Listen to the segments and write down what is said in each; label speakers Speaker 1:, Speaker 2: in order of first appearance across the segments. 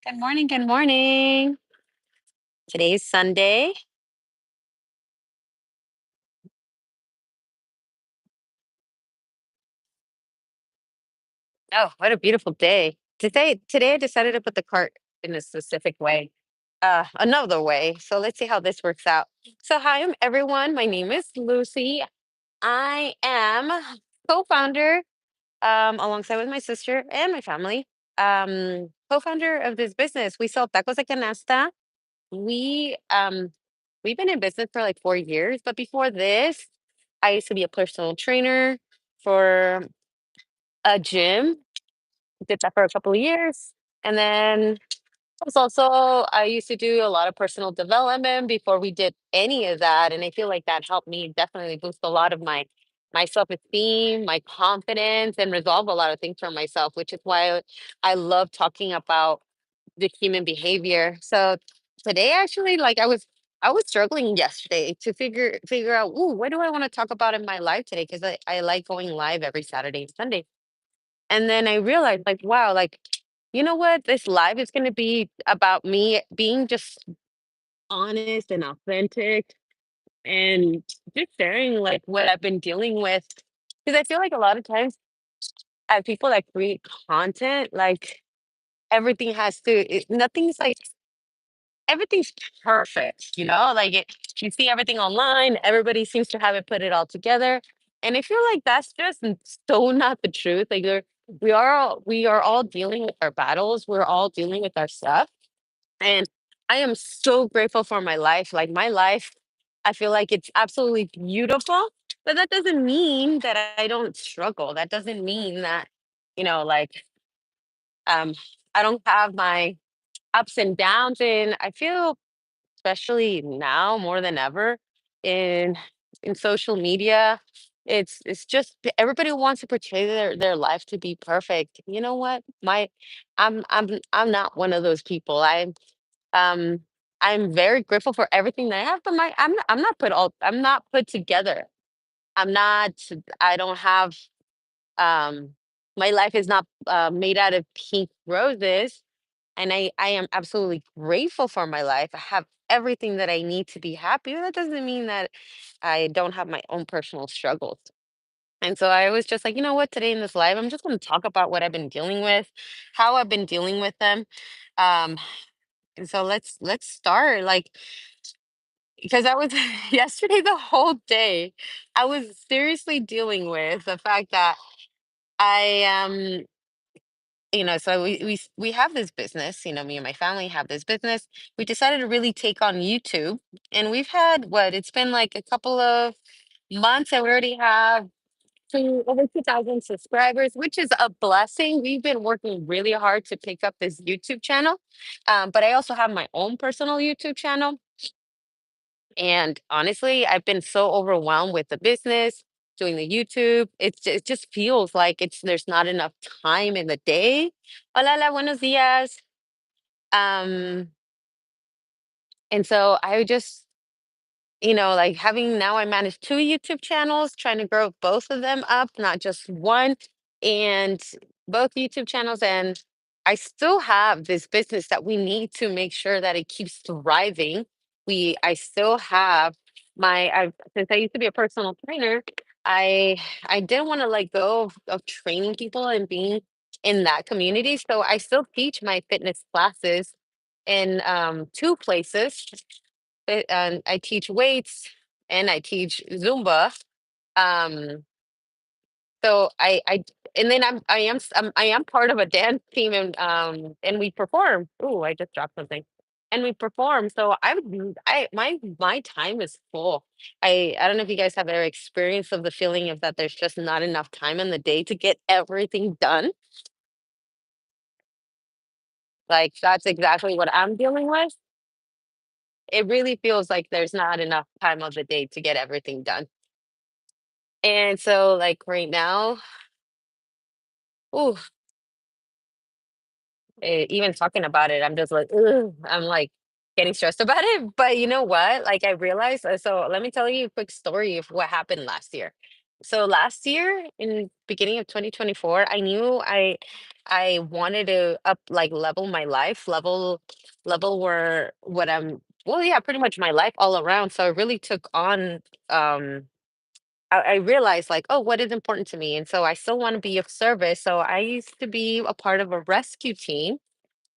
Speaker 1: Good morning. Good morning. Today's Sunday. Oh, what a beautiful day. Today I decided to put the cart in a specific way. Another way. So let's see how this works out. So hi everyone. My name is Lucy. I am co-founder alongside with my sister and my family. Co-founder of this business. We sell tacos de canasta. We we've been in business for like 4 years, but before this, I used to be a personal trainer for a gym. Did that for a couple of years. And then I used to do a lot of personal development before we did any of that. And I feel like that helped me definitely boost a lot of my self-esteem, my confidence, and resolve a lot of things for myself, which is why I love talking about the human behavior. So today actually like I was struggling yesterday to figure out, ooh, what do I want to talk about in my life today? Because I like going live every Saturday and Sunday. And then I realized, like, wow, like, you know what? This live is going to be about me being just honest and authentic and just sharing, like, what I've been dealing with. Because I feel like a lot of times, as people that create content, like, everything has to, nothing's like, everything's perfect, like you see everything online, everybody seems to have it put it all together. And I feel like that's just so not the truth. Like we are all dealing with our battles, we're all dealing with our stuff. And I am so grateful for my life. Like my life, I feel like it's absolutely beautiful. But that doesn't mean that I don't struggle. That doesn't mean that, like um I don't have my ups and downs. And I feel especially now more than ever in in social media, it's just everybody wants to portray their life to be perfect. You know what? I'm not one of those people. Um I'm very grateful for everything that I have, but I'm not put together. I'm not I don't have my life is not made out of pink roses, and I am absolutely grateful for my life. I have everything that I need to be happy. That doesn't mean that I don't have my own personal struggles. And so I was just like, you know what, today in this live, I'm just going to talk about what I've been dealing with, how I've been dealing with them. Um, and so let's start. Like, because I was yesterday the whole day, I was seriously dealing with the fact that I so we have this business, me and my family have this business. We decided to really take on YouTube, and we've had what, it's been like a couple of months, and we already have over 2,000 subscribers, which is a blessing. We've been working really hard to pick up this YouTube channel. But I also have my own personal YouTube channel, and honestly, I've been so overwhelmed with the business, doing the YouTube. It just feels like there's not enough time in the day. Hola, hola, buenos días. Um, and so I just, like having now I manage two YouTube channels, trying to grow both of them up, not just one, and both YouTube channels. And I still have this business that we need to make sure that it keeps thriving. I still have since I used to be a personal trainer, I I didn't want to let go of training people and being in that community. So I still teach my fitness classes in two places. And I teach weights and I teach Zumba. Um, so and then I am part of a dance team, and we perform. Ooh, I just dropped something. And we perform. So my time is full. I don't know if you guys have ever experienced of the feeling of that there's just not enough time in the day to get everything done. Like that's exactly what I'm dealing with. It really feels like there's not enough time of the day to get everything done. And so, like right now, ooh, even talking about it, I'm just like, ugh, I'm like getting stressed about it. But you know what? Like I realized, so let me tell you a quick story of what happened last year. So last year, in beginning of 2024, I knew I wanted to up like level my life, level where what I'm well, yeah, pretty much my life all around. So I really took on I realized like, oh, what is important to me? And so I still want to be of service. So I used to be a part of a rescue team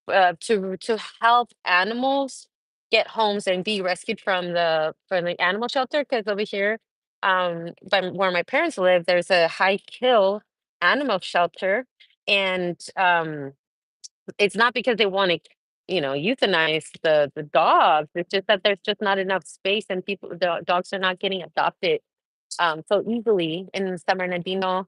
Speaker 1: to help animals get homes and be rescued from the animal shelter. Because over here, by where my parents live, there's a high kill animal shelter, and it's not because they want to, euthanize the dogs. It's just that there's just not enough space, and the dogs are not getting adopted so easily in San Bernardino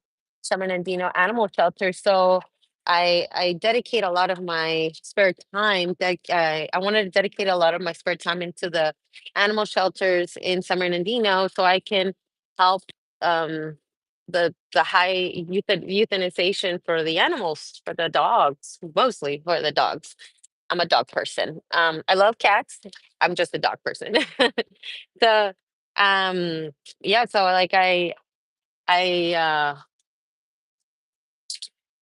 Speaker 1: animal shelter. So I dedicate a lot of my spare time that I wanted to dedicate a lot of my spare time into the animal shelters in San Bernardino so I can help um the euthanization for the animals, for the dogs, mostly for the dogs. I'm a dog person. I love cats. I'm just a dog person. So um yeah, so like I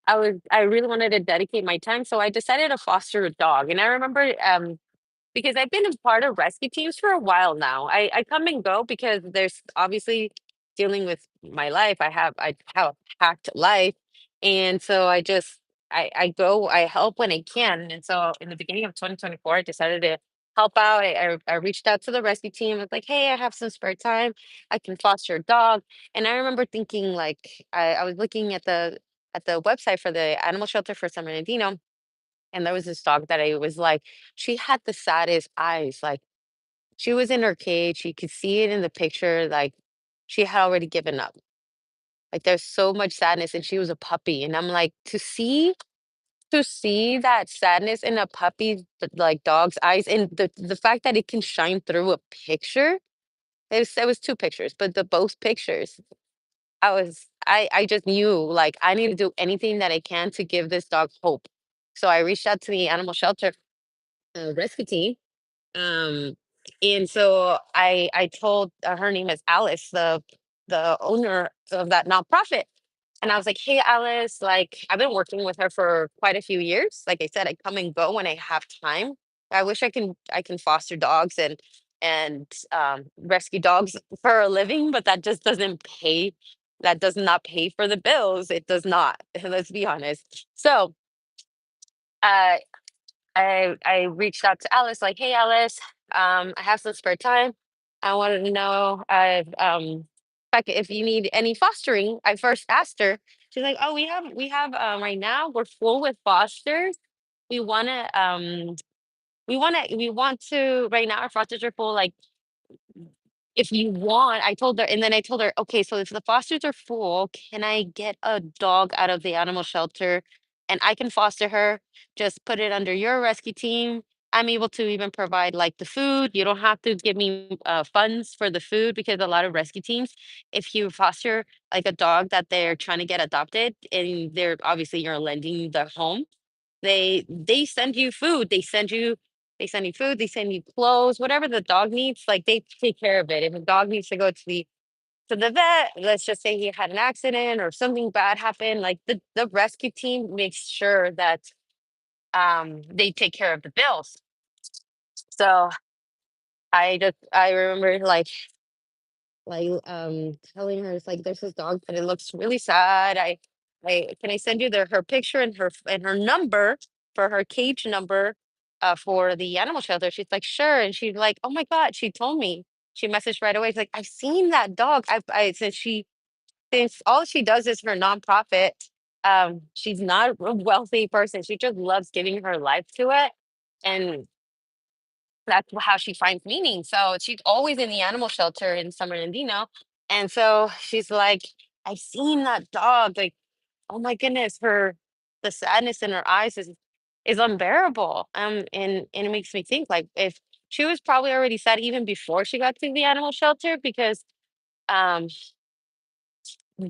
Speaker 1: I really wanted to dedicate my time, so I decided to foster a dog. And I remember because I've been a part of rescue teams for a while now. I come and go because there's obviously dealing with my life. I have a packed life, and so I go, I help when I can. And so in the beginning of 2024, I decided to help out. I reached out to the rescue team. I was like, hey, I have some spare time. I can foster a dog. And I remember thinking like I was looking at the website for the animal shelter for San Bernardino, and there was this dog that I was like, she had the saddest eyes. Like she was in her cage. You could see it in the picture. Like she had already given up. Like there's so much sadness, and she was a puppy. And I'm like, to see that sadness in a puppy, like dog's eyes, and the fact that it can shine through a picture. It was two pictures, but the both pictures, I just knew like I need to do anything that I can to give this dog hope. So I reached out to the animal shelter rescue team. Um, and so I told her name is Alice, the owner of that nonprofit. And I was like, "Hey, Alice, like I've been working with her for quite a few years. Like I said, I come and go when I have time. I wish I can foster dogs and rescue dogs for a living, but that just doesn't pay. That does not pay for the bills. It does not. Let's be honest. So uh, I reached out to Alice, like, "Hey, Alice, I have some spare time. I wanted to know if you need any fostering." I first asked her. She's like, "Oh, we have right now we're full with fosters. We wanna we want to right now our fosters are full. Like if you want," I told her, and then I told her, okay, so if the fosters are full, can I get a dog out of the animal shelter and I can foster her? Just put it under your rescue team. I'm able to even provide like the food. You don't have to give me funds for the food because a lot of rescue teams, if you foster like a dog that they're trying to get adopted and they're obviously you're lending the home, they send you food, they send you food, they send you clothes, whatever the dog needs, like they take care of it. If a dog needs to go to the vet, let's just say he had an accident or something bad happened, like the rescue team makes sure that they take care of the bills. So I remember telling her it's like there's this dog but it looks really sad. I can I send you her picture and her number for her cage number for the animal shelter. She's like, sure. And she's like, oh my God, she told me. She messaged right away. She's like, I've seen that dog. I since all she does is her nonprofit. She's not a wealthy person. She just loves giving her life to it. And that's how she finds meaning. So she's always in the animal shelter in San Bernardino. And so she's like, I've seen that dog. Like, oh my goodness, the sadness in her eyes is unbearable. And it makes me think like if she was probably already sad even before she got to the animal shelter because um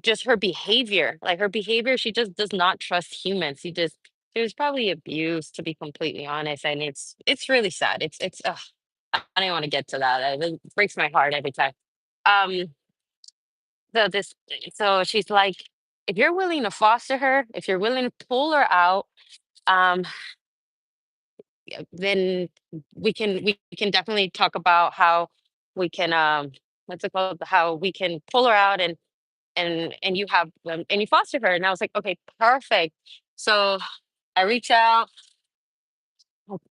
Speaker 1: just her behavior, like her behavior, she just does not trust humans. She was probably abused to be completely honest. And it's really sad. It's ugh, I don't want to get to that. It breaks my heart every time. Um So this so she's like, if you're willing to foster her, if you're willing to pull her out, um, then we can definitely talk about how we can what's it called? How we can pull her out and you have and you foster her. And I was like, okay, perfect. So I reach out.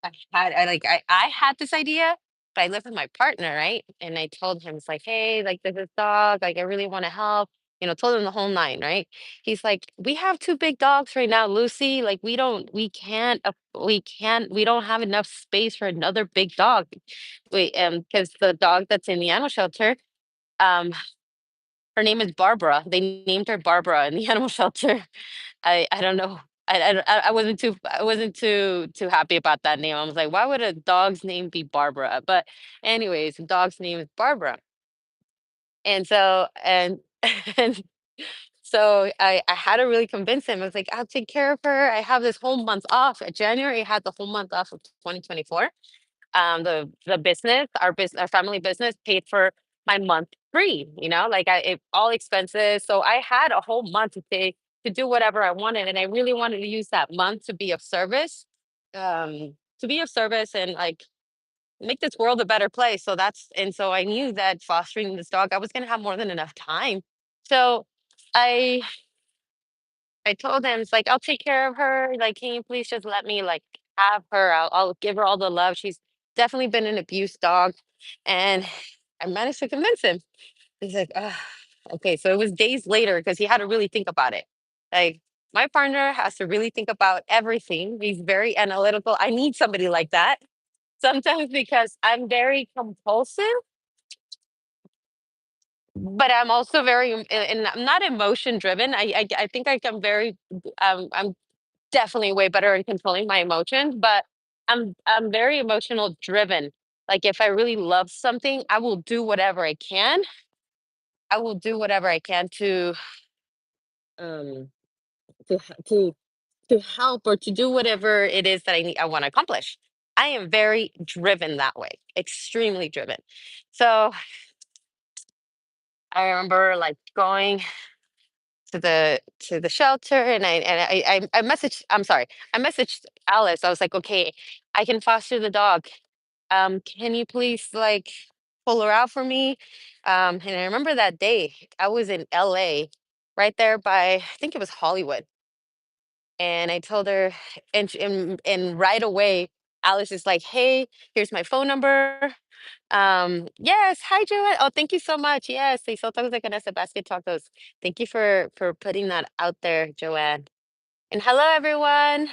Speaker 1: I had this idea, but I live with my partner, right? And I told him, it's like, hey, like there's this dog, like I really want to help. Told him the whole nine, right? He's like, we have two big dogs right now, Lucy. Like we don't have enough space for another big dog. Because the dog that's in the animal shelter, um, her name is Barbara. They named her Barbara in the animal shelter. I don't know. I wasn't too happy about that name. I was like, why would a dog's name be Barbara? But anyways, the dog's name is Barbara. And so and so I had to really convince him. I was like, I'll take care of her. I have this whole month off. January I had the whole month off of 2024. The business, our family business paid for my month free, like all expenses. So I had a whole month to do whatever I wanted. And I really wanted to use that month to be of service, and like make this world a better place. So I knew that fostering this dog, I was gonna have more than enough time. So I I told him, it's like, I'll take care of her. Like, can you please just let me like have her? I'll give her all the love. She's definitely been an abused dog. And I managed to convince him. He's like, okay. So it was days later because he had to really think about it. Like, my partner has to really think about everything. He's very analytical. I need somebody like that sometimes because I'm very compulsive, but I'm also and I'm not emotion driven. I think I'm very, I'm definitely way better at controlling my emotions, but I'm very emotional driven. Like if I really love something, I will do whatever I can. I will do whatever I can um to h- to to help or to do whatever it is that I want to accomplish. I am very driven that way, extremely driven. So I remember like going to the shelter, and I messaged, I'm sorry, I messaged Alice. I was like, okay, I can foster the dog. Can you please like pull her out for me? And I remember that day I was in LA, right there by, I think it was Hollywood. And I told her, and right away, Alice is like, hey, here's my phone number. Yes, hi Joanne. Oh, thank you so much. Yes, they sold tacos de canasta, basket tacos. Thank you for putting that out there, Joanne. And hello everyone.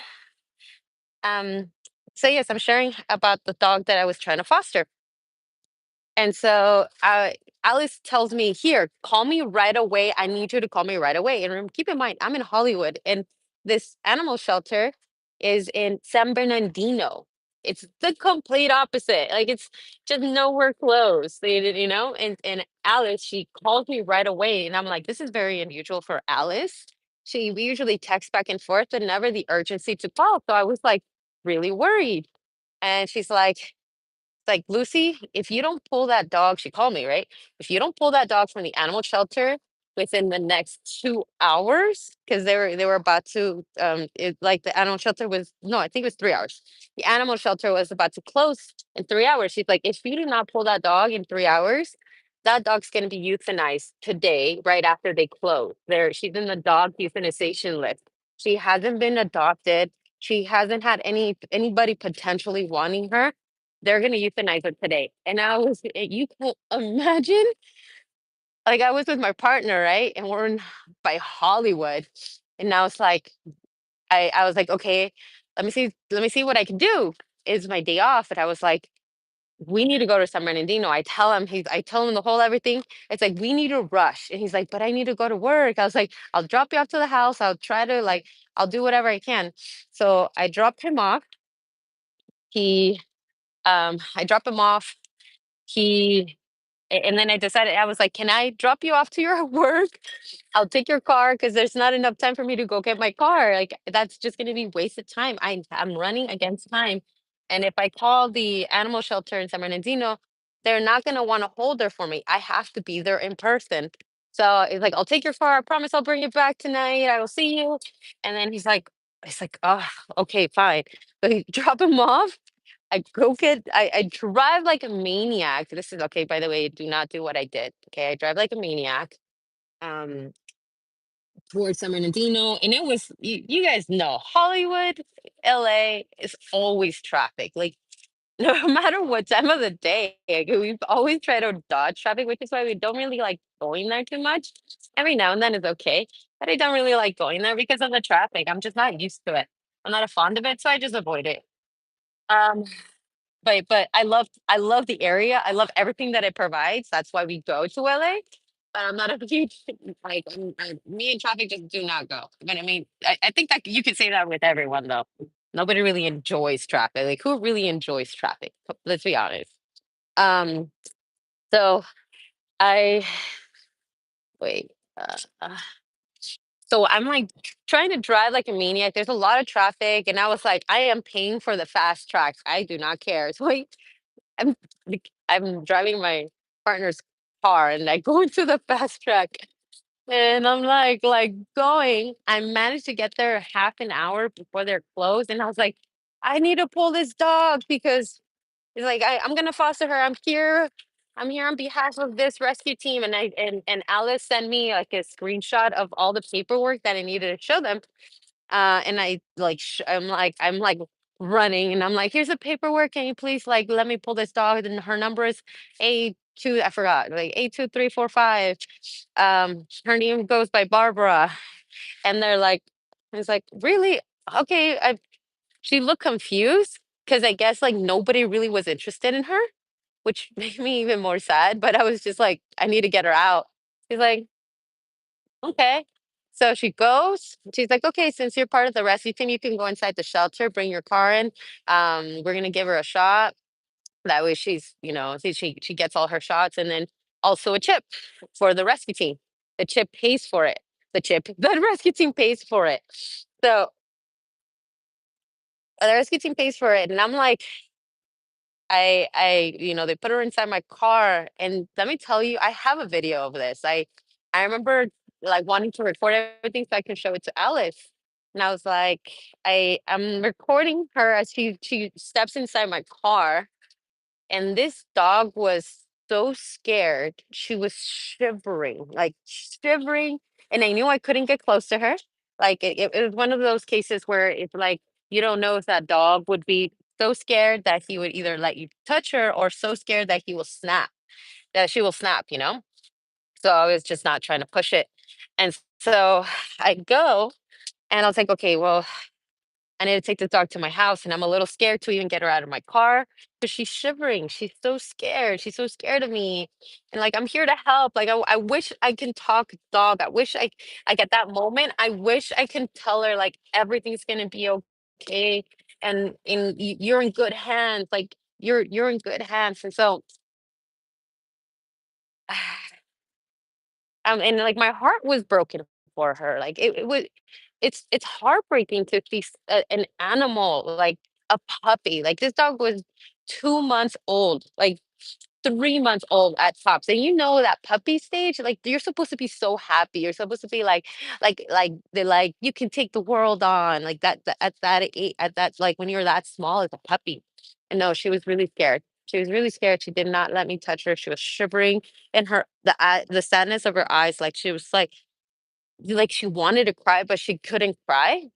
Speaker 1: Um, so yes, I'm sharing about the dog that I was trying to foster. And so Alice tells me, here, call me right away. I need you to call me right away. And keep in mind, I'm in Hollywood and this animal shelter is in San Bernardino. It's the complete opposite. Like it's just nowhere close. And Alice, she calls me right away. And I'm like, this is very unusual for Alice. We usually text back and forth, but never the urgency to call. So I was like really worried. And she's like, Lucy, if you don't pull that dog, she called me, right? If you don't pull that dog from the animal shelter within the next 2 hours, because they were about to like the animal shelter was, no, I think it was 3 hours. The animal shelter was about to close in 3 hours. She's like, if you do not pull that dog in 3 hours, that dog's gonna be euthanized today, right after they close. She's in the dog euthanization list. She hasn't been adopted. She hasn't had anybody potentially wanting her. They're gonna euthanize her today. And you can imagine, like I was with my partner, right? And we're in by Hollywood. And I was like, I was like, okay, let me see what I can do. It's my day off. And I was like, we need to go to San Bernardino. I tell him the whole everything. It's like, we need to rush. And he's like, but I need to go to work. I was like, I'll drop you off to the house. I'll do whatever I can. So I dropped him off. I drop him off. He and then I decided, I was like, "Can I drop you off to your work? I'll take your car because there's not enough time for me to go get my car. Like that's just gonna be wasted time. I'm running against time. And if I call the animal shelter in San Bernardino, they're not gonna want to hold her for me. I have to be there in person." So he's like, "I'll take your car. I promise I'll bring it back tonight. I will see you." And then he's like, "Oh, okay, fine." So he drop him off. I drive like a maniac. This is okay, by the way. Do not do what I did. Okay, I drive like a maniac. Um, Towards San Bernardino, and it was you guys know Hollywood, LA is always traffic. Like no matter what time of the day, like, we always try to dodge traffic, which is why we don't really like going there too much. Every now and then is okay, but I don't really like going there because of the traffic. I'm just not used to it. I'm not a fond of it, so I just avoid it. Um, but I love the area. I love everything that it provides. That's why we go to LA. But I'm not a huge like me and traffic just do not go. But I mean, I think that you could say that with everyone though. Nobody really enjoys traffic. Like who really enjoys traffic? Let's be honest. Um, so I wait. Uh, uh, so I'm like trying to drive like a maniac. There's a lot of traffic, and I was like, I am paying for the fast tracks. I do not care. So I'm I'm driving my partner's car, and I go into the fast track, and I'm like going. I managed to get there half an hour before they're closed, and I was like, I need to pull this dog because it's like I'm gonna foster her. I'm here. I'm here on behalf of this rescue team, and and Alice sent me like a screenshot of all the paperwork that I needed to show them. And I like I'm like running, and I'm like, here's the paperwork. Can you please like let me pull this dog? And her number is A2. I forgot like 82345. Her name goes by Barbara, and they're like, it's like really okay. She looked confused because I guess like nobody really was interested in her, which made me even more sad. But I was just like, I need to get her out. She's like, okay. So she goes. She's like, okay, since you're part of the rescue team, you can go inside the shelter, bring your car in. We're gonna give her a shot. That way she's, she gets all her shots, and then also a chip for the rescue team. The chip pays for it. The rescue team pays for it. So the rescue team pays for it. And I'm like, they put her inside my car, and let me tell you, I have a video of this. I remember like wanting to record everything so I can show it to Alice. And I was like, I'm recording her as she steps inside my car, and this dog was so scared. She was shivering, like shivering. And I knew I couldn't get close to her. Like it was one of those cases where it's like you don't know if that dog would be so scared that he would either let you touch her or so scared that that she will snap. So I was just not trying to push it. And so I go, and I was like, okay, well, I need to take the dog to my house, and I'm a little scared to even get her out of my car because she's shivering. She's so scared. She's so scared of me. And like, I'm here to help. Like, I wish I can talk dog. I wish like at that moment, I wish I can tell her like everything's gonna be okay, and you're in good hands. Like you're in good hands. And so, and like my heart was broken for her. Like it was, it's heartbreaking to see an animal like a puppy. Like this dog was 2 months old, like 3 months old at tops. And that puppy stage, like you're supposed to be so happy. You're supposed to be like they're like you can take the world on like at that age, at that like when you're that small as a puppy. And no, she was really scared. She was really scared. She did not let me touch her. She was shivering, and the sadness of her eyes, like she was like she wanted to cry, but she couldn't cry.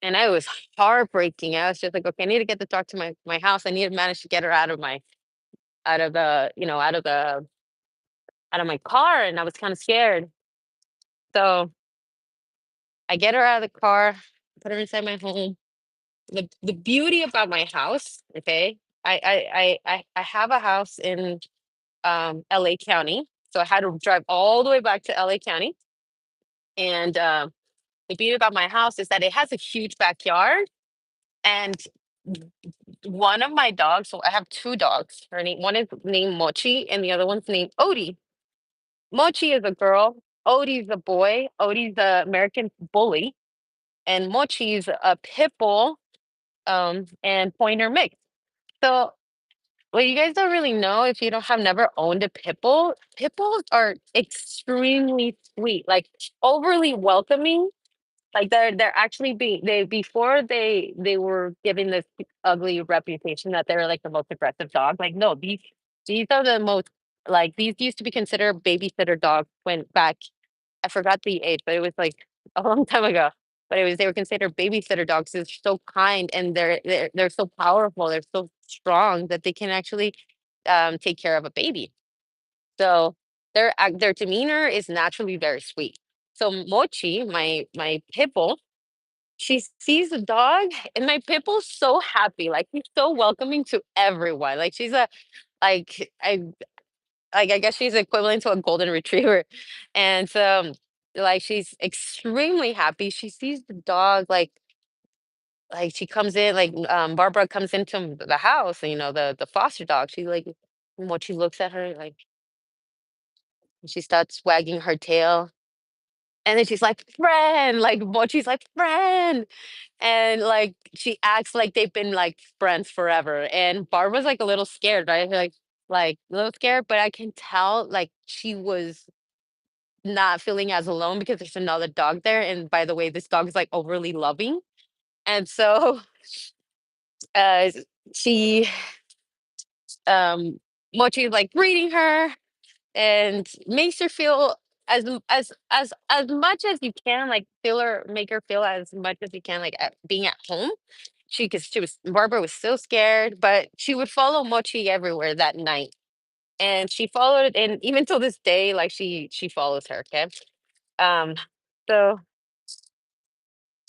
Speaker 1: And I was heartbreaking. I was just like, okay, I need to get the dog to my house. I need to manage to get her out of the, out of my car. And I was kind of scared. So I get her out of the car, put her inside my home. The beauty about my house, okay. I have a house in LA County. So I had to drive all the way back to LA County. And the beauty about my house is that it has a huge backyard. And one of my dogs, so I have two dogs. One is named Mochi, and the other one's named Odie. Mochi is a girl. Odie's a boy. Odie's the American bully, and Mochi's a pit bull, and pointer mix. So Well, you guys don't really know if you don't have never owned a pit bull. Pit bulls are extremely sweet, like overly welcoming. Like they're actually being they before they were given this ugly reputation that they're like the most aggressive dog. Like no, these are the most like these used to be considered babysitter dogs when back I forgot the age, but it was like a long time ago. But it was they were considered babysitter dogs. They're so kind and they're so powerful. They're so strong that they can actually take care of a baby. So their demeanor is naturally very sweet. So Mochi, my pit bull, she sees a dog, and my pit bull's so happy. Like she's so welcoming to everyone. Like she's a like I guess she's equivalent to a golden retriever. And so like she's extremely happy. She sees the dog like she comes in like Barbara comes into the house, and, the foster dog. She like what she looks at her like she starts wagging her tail. And then she's like, friend, like Mochi's like, friend. And like she acts like they've been like friends forever. And Barbara's like a little scared, right? Like a little scared, but I can tell like she was not feeling as alone because there's another dog there. And by the way, this dog is like overly loving. And so uh she Mochi's like greeting her and makes her feel as much as you can, like feel her make her feel as much as you can like being at home. She was Barbara was still scared, but she would follow Mochi everywhere that night. And she followed and even till this day, like she follows her, okay? Um so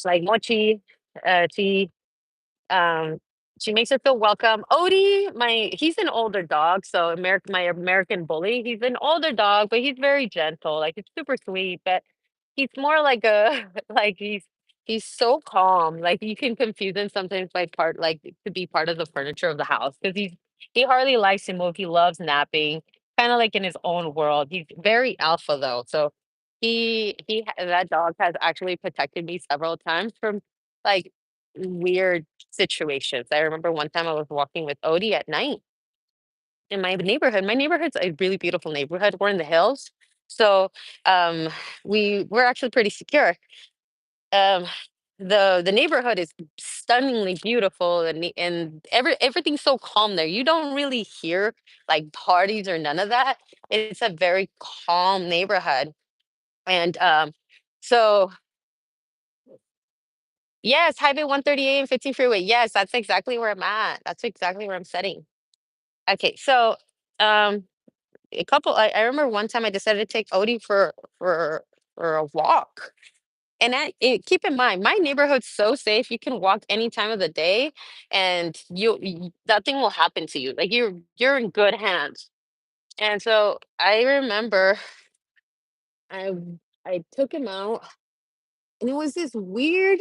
Speaker 1: like Mochi, she um, she makes her feel welcome. Odie, he's an older dog, so my American bully. He's an older dog, but he's very gentle. Like he's super sweet, but he's more like a like he's so calm. Like you can confuse him sometimes by part like to be part of the furniture of the house because he hardly likes to move. He loves napping, kind of like in his own world. He's very alpha though, so that dog has actually protected me several times from like weird situations. I remember one time I was walking with Odie at night in my neighborhood. My neighborhood's a really beautiful neighborhood. We're in the hills. So um we're actually pretty secure. Um the neighborhood is stunningly beautiful and everything's so calm there. You don't really hear like parties or none of that. It's a very calm neighborhood. And so yes, Highway 138 and 15 freeway. Yes, that's exactly where I'm at. That's exactly where I'm sitting. Okay, so um I remember one time I decided to take Odie for a walk. And keep in mind, my neighborhood's so safe. You can walk any time of the day, and nothing will happen to you. Like you're in good hands. And so I remember I I took him out, and it was this weird.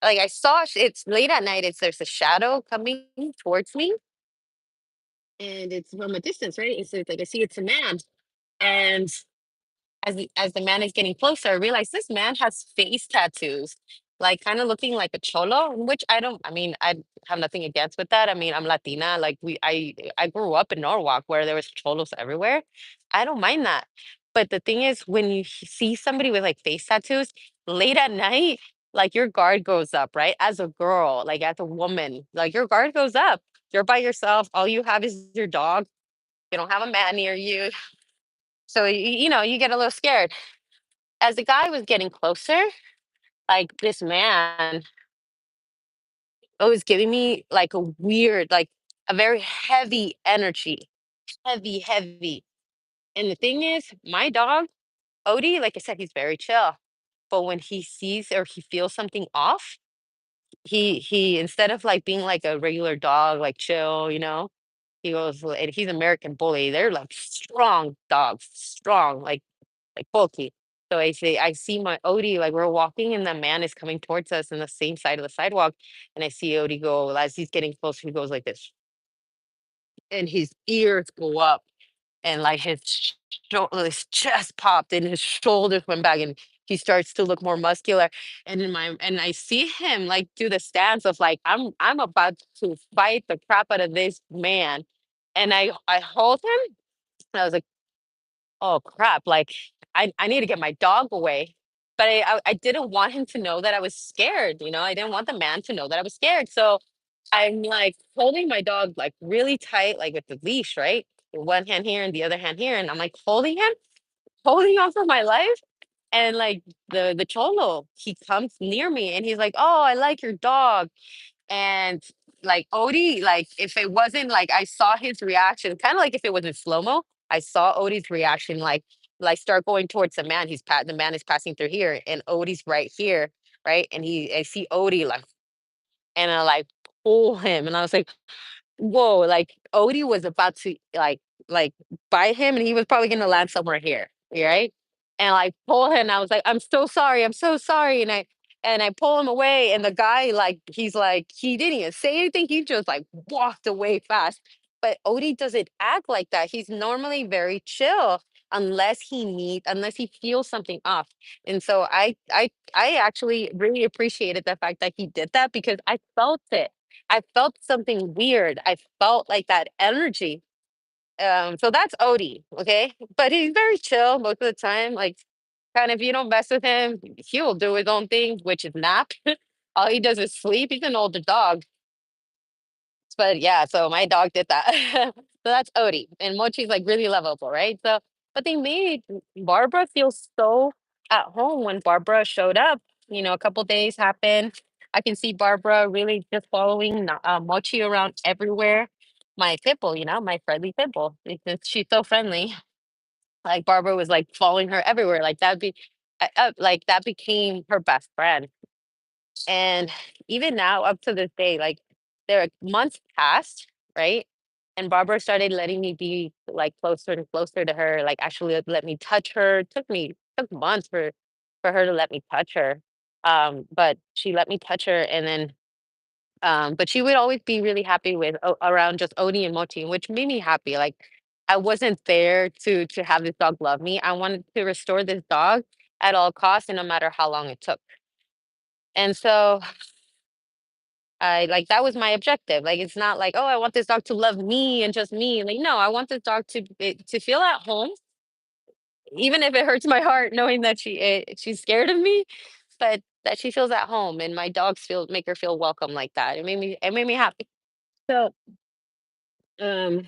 Speaker 1: Like I saw, it's late at night. There's a shadow coming towards me, and it's from a distance, right? It's like I see it's a man, and as the man is getting closer, I realize this man has face tattoos, like kind of looking like a cholo, which I don't. I mean, I have nothing against with that. I mean, I'm Latina. Like I grew up in Norwalk where there was cholos everywhere. I don't mind that. But the thing is, when you see somebody with like face tattoos late at night, like your guard goes up, right? As a girl, like as a woman, like your guard goes up. You're by yourself. All you have is your dog. You don't have a man near you. So you get a little scared. As the guy was getting closer, like this man was giving me like a weird, like a very heavy energy, heavy, heavy. And the thing is, my dog, Odie, like I said, he's very chill. But when he sees or he feels something off, he instead of like being like a regular dog, like chill, he goes, and he's American bully. They're like strong dogs, strong, like bulky. So I see my Odie, like we're walking and the man is coming towards us on the same side of the sidewalk. And I see Odie go, as he's getting close, he goes like this. And his ears go up and like his chest popped and his shoulders went back and he starts to look more muscular. And I see him like do the stance of like I'm about to fight the crap out of this man. And I hold him and I was like, oh crap, like I need to get my dog away. But I didn't want him to know that I was scared, I didn't want the man to know that I was scared. So I'm like holding my dog like really tight, like with the leash, right? One hand here and the other hand here. And I'm like holding him, holding on for my life. And like the cholo, he comes near me and he's like, "Oh, I like your dog." And like Odie, like if it wasn't like I saw his reaction, kind of like if it was in slow-mo, I saw Odie's reaction, like start going towards the man. The man is passing through here, and Odie's right here, right? And I see Odie like, and I like pull him, and I was like, whoa, like Odie was about to like bite him and he was probably gonna land somewhere here, right? And like pull him. And I was like, I'm so sorry, I'm so sorry. And I pull him away and the guy like he's like he didn't even say anything, he just like walked away fast. But Odie doesn't act like that. He's normally very chill unless he feels something off. And so I actually really appreciated the fact that he did that because I felt it. I felt something weird. I felt like that energy. So that's Odie, okay? But he's very chill most of the time. Like, kind of, if you don't mess with him, he will do his own thing, which is nap. All he does is sleep. He's an older dog. But yeah, so my dog did that. So that's Odie. And Mochi's like really lovable, right? So, but they made Barbara feel so at home when Barbara showed up. A couple days happened. I can see Barbara really just following Mochi around everywhere. My pit bull, my friendly pit bull. Because she's so friendly. Like Barbara was like following her everywhere. Like that became her best friend. And even now, up to this day, like there are months passed, right? And Barbara started letting me be like closer and closer to her, like actually let me touch her. Took months for her to let me touch her. But she let me touch her and then but she would always be really happy with around just Odie and Mochi, which made me happy. Like I wasn't there to have this dog love me. I wanted to restore this dog at all costs and no matter how long it took. And so I like that was my objective. Like it's not like, oh, I want this dog to love me and just me. Like no, I want this dog to feel at home, even if it hurts my heart knowing that she's scared of me, but that she feels at home and my dogs feel make her feel welcome like that. It made me happy. So um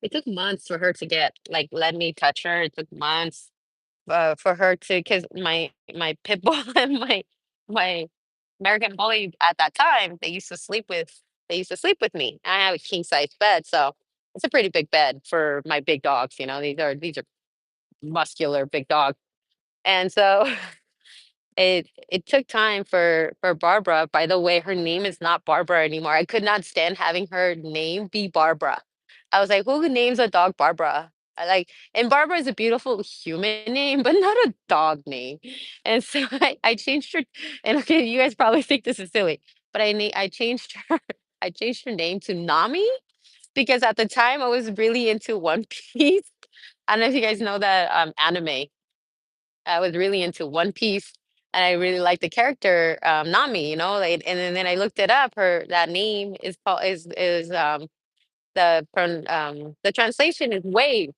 Speaker 1: it took months for her to get like let me touch her. It took months for her to because my pit bull and my American Bully at that time, they used to sleep with me. I have a king size bed, so it's a pretty big bed for my big dogs. These are muscular big dogs, and so it took time for Barbara. By the way, her name is not Barbara anymore. I could not stand having her name be Barbara. I was like, who names a dog Barbara? And Barbara is a beautiful human name, but not a dog name. And so I changed her. And okay, you guys probably think this is silly, but I changed her. I changed her name to Nami because at the time I was really into One Piece. I don't know if you guys know that anime. I was really into One Piece, and I really liked the character Nami. And then I looked it up. Her that name is called is the translation is wave,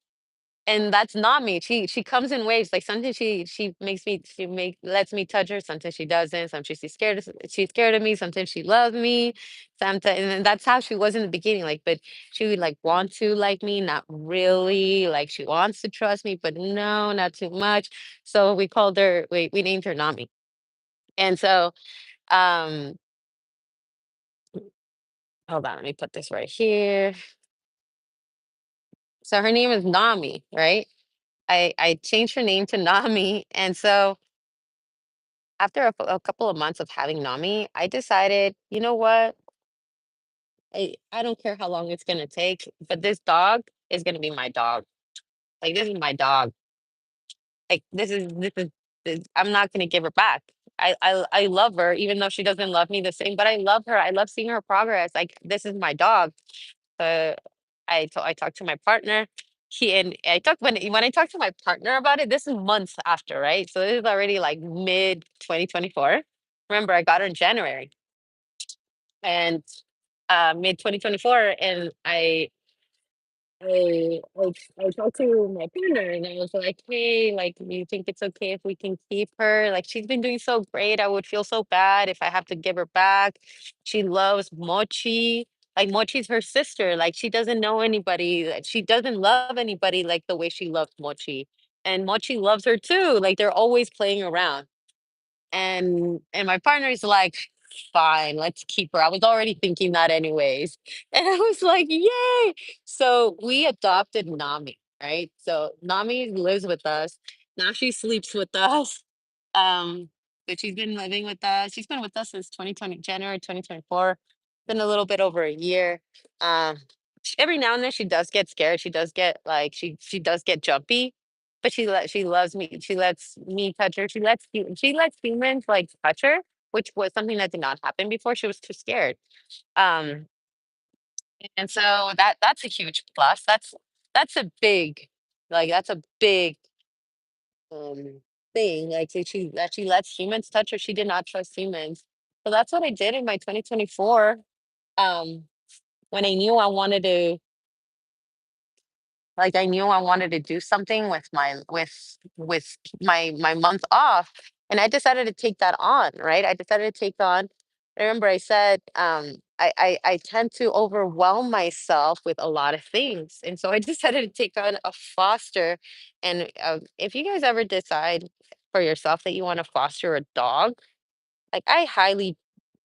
Speaker 1: and that's Nami. She comes in waves. Like sometimes she lets me touch her. Sometimes she doesn't. Sometimes she's scared of me. Sometimes she loves me. Sometimes and then that's how she was in the beginning. Like, but she would like want to like me, not really. Like she wants to trust me, but no, not too much. So we named her Nami. And so um hold on, let me put this right here. So her name is Nami, right? I changed her name to Nami, and so after a couple of months of having Nami, I decided, you know what? I don't care how long it's gonna take, but this dog is gonna be my dog. Like this is my dog. Like I'm not gonna give her back. I love her, even though she doesn't love me the same, but I love her. I love seeing her progress. Like this is my dog. Uh, I talked to my partner. he and I talked when I talked to my partner about it, this is months after, right? So this is already like mid 2024. Remember, I got her in January and mid 2024, and I talked to my partner and I was like, hey, like, do you think it's okay if we can keep her? Like, she's been doing so great. I would feel so bad if I have to give her back. She loves Mochi. Like, Mochi's her sister. Like, she doesn't know anybody. She doesn't love anybody like the way she loves Mochi. And Mochi loves her too. Like, they're always playing around. And my partner's like, "Fine, let's keep her." I was already thinking that anyways. And I was like, "Yay!" So we adopted Nami, right? So Nami lives with us. Now she sleeps with us. Um, but she's been living with us. She's been with us since 2020, January 2024. Been a little bit over a year. Every now and then she does get scared. She does get like she does get jumpy, but she loves me. She lets me touch her. She lets humans like touch her, which was something that did not happen before. She was too scared. Um, and so that's a huge plus. That's a big that's a big um thing. Like that she lets humans touch her. She did not trust humans. So that's what I did in my 2024. Um, when I knew I wanted to Like, I knew I wanted to do something with my month off, and I decided to take that on, right? I decided to take on I remember I said, I tend to overwhelm myself with a lot of things, and so I decided to take on a foster, and, if you guys ever decide for yourself that you wanna foster a dog,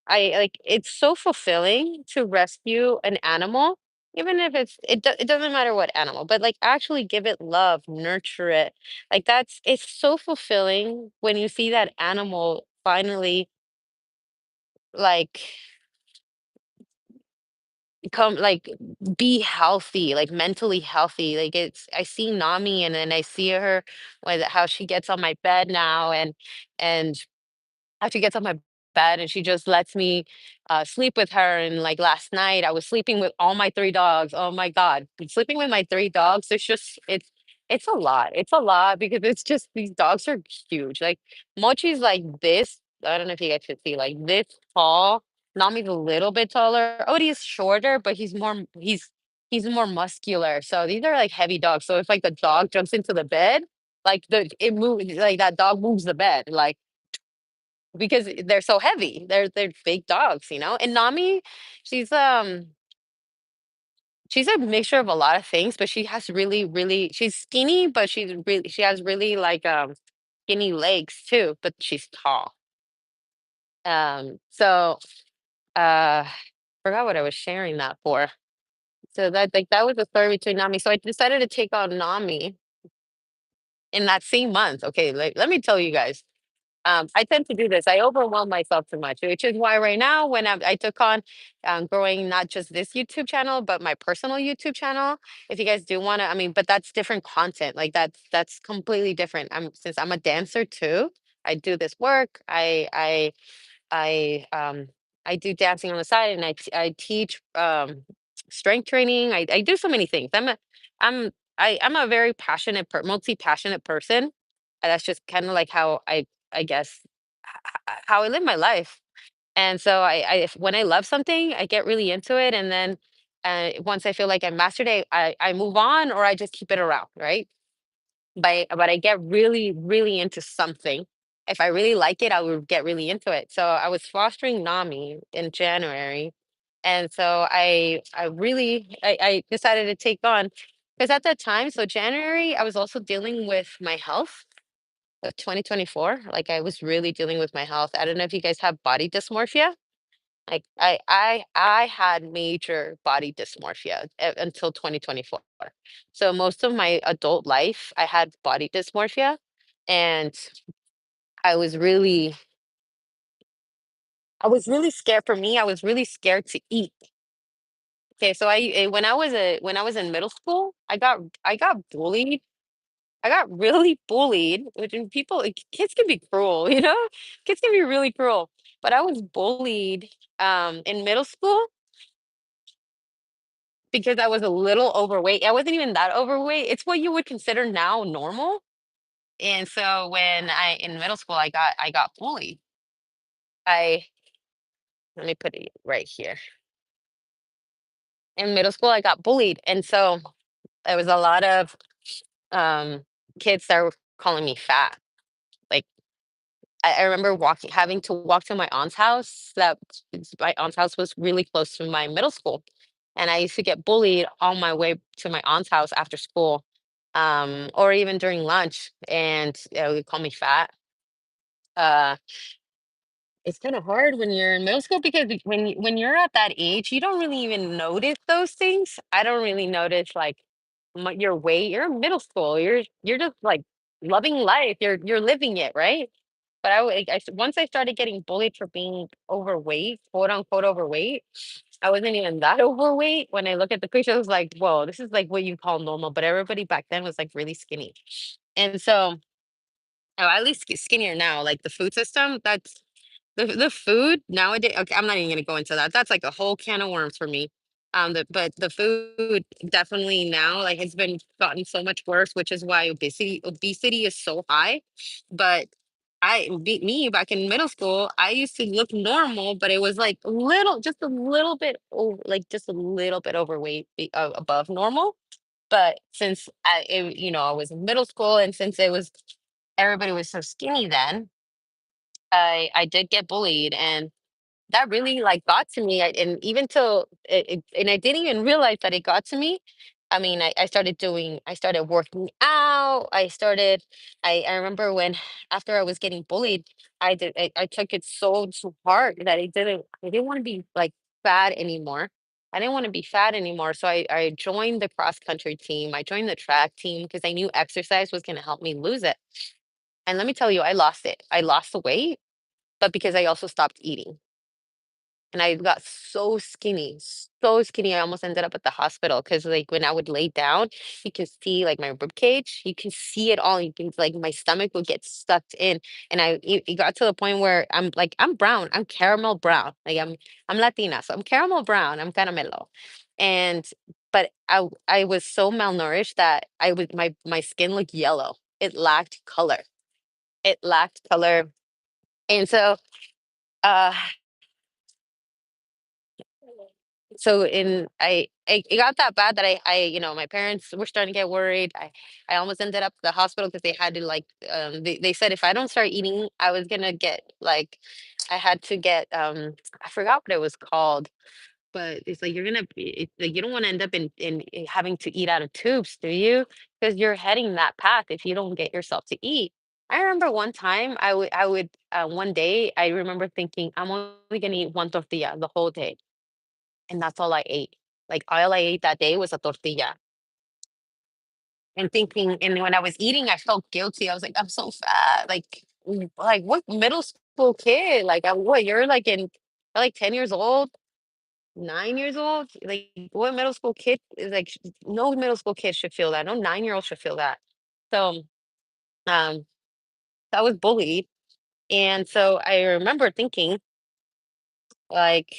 Speaker 1: like, it's so fulfilling to rescue an animal, even if it doesn't matter what animal, but, like, actually give it love, nurture it. Like, it's so fulfilling when you see that animal finally, like, become like, be healthy, like, mentally healthy. Like, I see Nami, and then I see her with how she gets on my bed now, and how she gets on my bed and she just lets me sleep with her. And like last night, I was sleeping with all my three dogs. Oh my God, sleeping with my three dogs. It's a lot. It's a lot because it's just these dogs are huge. Like Mochi's like this. I don't know if you guys could see like this tall. Nami's a little bit taller. Odie is shorter, but he's more muscular. So these are like heavy dogs. So if like the dog jumps into the bed, like the it moves like that dog moves the bed. Like because they're so heavy. They're big dogs, you know? And Nami, she's she's a mixture of a lot of things, but she has really, really she's skinny, but she has really like skinny legs too, but she's tall. So forgot what I was sharing that for. So that was the story between Nami. So I decided to take on Nami in that same month. Okay, like let me tell you guys. I tend to do this. I overwhelm myself too much, which is why right now, when I took on growing not just this YouTube channel, but my personal YouTube channel. If you guys do want to, I mean, but that's different content. Like that's completely different. Since I'm a dancer too. I do this work. I I do dancing on the side, and I teach strength training. I do so many things. I'm I'm a very multi passionate person. And that's just kind of like how I guess how I live my life. And so when I love something, I get really into it, and then once I feel like I mastered it, I move on, or I just keep it around, right? But I get really, really into something. If I really like it, I would get really into it. So I was fostering Nami in January, and so I decided to take on because at that time, so January, I was also dealing with my health of 2024. Like I was really dealing with my health. I don't know if you guys have body dysmorphia. Like I had major body dysmorphia until 2024. So most of my adult life, I had body dysmorphia, and I was really I was really scared. For me, I was really scared to eat. Okay, so when I was in middle school, I got bullied. I got really bullied, which and kids can be cruel, you know? Kids can be really cruel. But I was bullied in middle school. because I was a little overweight. I wasn't even that overweight. It's what you would consider now normal. And so when I in middle school I got bullied. I Let me put it right here. In middle school I got bullied. And so there was a lot of um kids that were calling me fat. Like I remember walking having to walk to my aunt's house. My aunt's house was really close to my middle school. And I used to get bullied on my way to my aunt's house after school, or even during lunch, and they would call me fat. Uh, it's kind of hard when you're in middle school because when you're at that age, you don't really even notice those things. I don't really notice like your weight. You're in middle school. You're just like loving life. You're living it, right? But once I started getting bullied for being overweight, quote unquote overweight, I wasn't even that overweight. When I look at the picture, I was like, whoa, this is like what you call normal. But everybody back then was like really skinny. And so, oh, at least skinnier now. Like the food system, that's the food nowadays. Okay, I'm not even gonna go into that. That's like a whole can of worms for me. But the food definitely now like has been gotten so much worse, which is why obesity is so high. But me back in middle school, I used to look normal, but it was like just a little bit over, like just a little bit overweight, above normal. But since I was in middle school, and since it was everybody was so skinny then, I did get bullied, and that really like got to me. And even till and I didn't even realize that it got to me. I mean, I started working out. I remember when after I was getting bullied, I took it so to heart that I didn't want to be like fat anymore. I didn't want to be fat anymore. So I joined the cross country team. I joined the track team because I knew exercise was going to help me lose it. And let me tell you, I lost it. I lost the weight, but because I also stopped eating. And I got so skinny, I almost ended up at the hospital because, like, when I would lay down, you can see, like, my rib cage, you can see it all, you can like, my stomach would get sucked in, and it got to the point where I'm brown, I'm caramel brown, like, I'm Latina, so I'm caramel brown, I'm caramelo, and but I was so malnourished that my skin looked yellow, it lacked color, it lacked color, and so, uh so in I it got that bad that my parents were starting to get worried. I almost ended up at the hospital because they had to like they said if I don't start eating, I was gonna get like I had to get I forgot what it was called, but it's like like you don't want to end up in having to eat out of tubes, do you? Because you're heading that path if you don't get yourself to eat. I remember one time I would one day I remember thinking I'm only gonna eat one tortilla the whole day, and that's all I ate. Like, all I ate that day was a tortilla. And thinking and when I was eating, I felt guilty. I was like, "I'm so fat." Like, what middle school kid? Like, what, you're like 10 years old, 9 years old? Like, what middle school kid is like, no middle school kid should feel that. No 9-year-old should feel that. So, um, I was bullied. And so I remember thinking, like,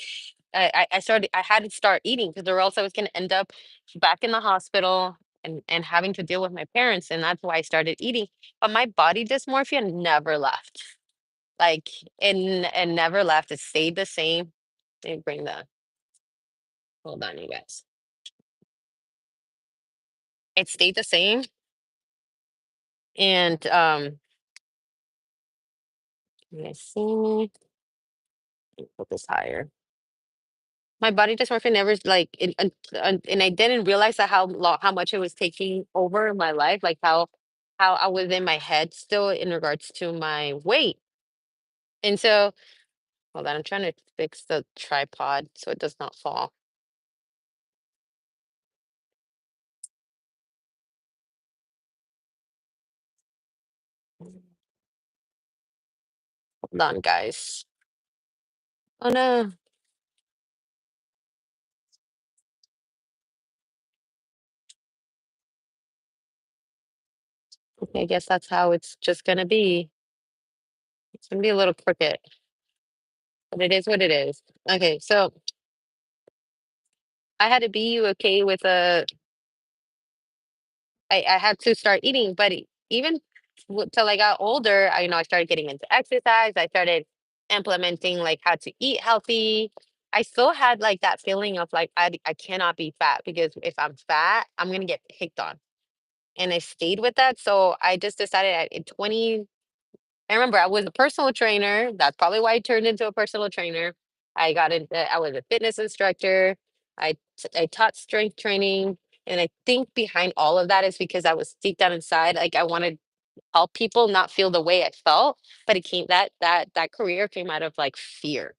Speaker 1: I had to start eating because or else I was gonna end up back in the hospital and having to deal with my parents, and that's why I started eating. But my body dysmorphia never left. Like, and never left. It stayed the same. Let me bring the hold on, you guys. It stayed the same. And let me see. Put this higher. My body dysmorphia never like and I didn't realize that how much it was taking over my life, like how I was in my head still in regards to my weight. And so hold on, I'm trying to fix the tripod so it does not fall. Hold on, guys. Oh no. Okay, I guess that's how it's just gonna be. It's gonna be a little crooked, but it is what it is. Okay, so I had to be okay with I had to start eating, but even till I got older, I started getting into exercise. I started implementing like how to eat healthy. I still had like that feeling of like I cannot be fat because if I'm fat, I'm gonna get picked on. And I stayed with that. So I just decided at 20, I remember I was a personal trainer. That's probably why I turned into a personal trainer. I was a fitness instructor. I taught strength training. And I think behind all of that is because I was deep down inside, like I wanted to help people not feel the way I felt. But it came that career came out of like fear.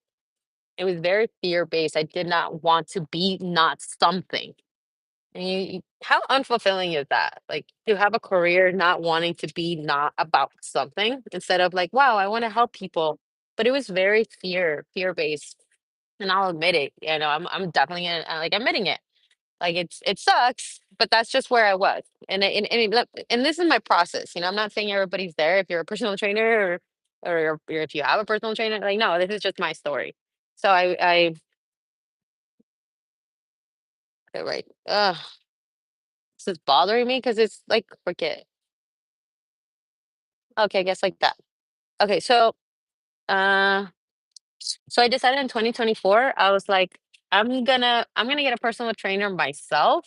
Speaker 1: It was very fear based. I did not want to be not something. And how unfulfilling is that? Like to have a career not wanting to be not about something instead of like, wow, I want to help people. But it was very fear based. And I'll admit it. I'm definitely like admitting it. Like it sucks, but that's just where I was. And this is my process. I'm not saying everybody's there. If you're a personal trainer or if you have a personal trainer, like no, this is just my story. So I okay, right. This is bothering me because it's like forget. Okay, I guess like that. Okay, uh so I decided in 2024, I was like, I'm gonna get a personal trainer myself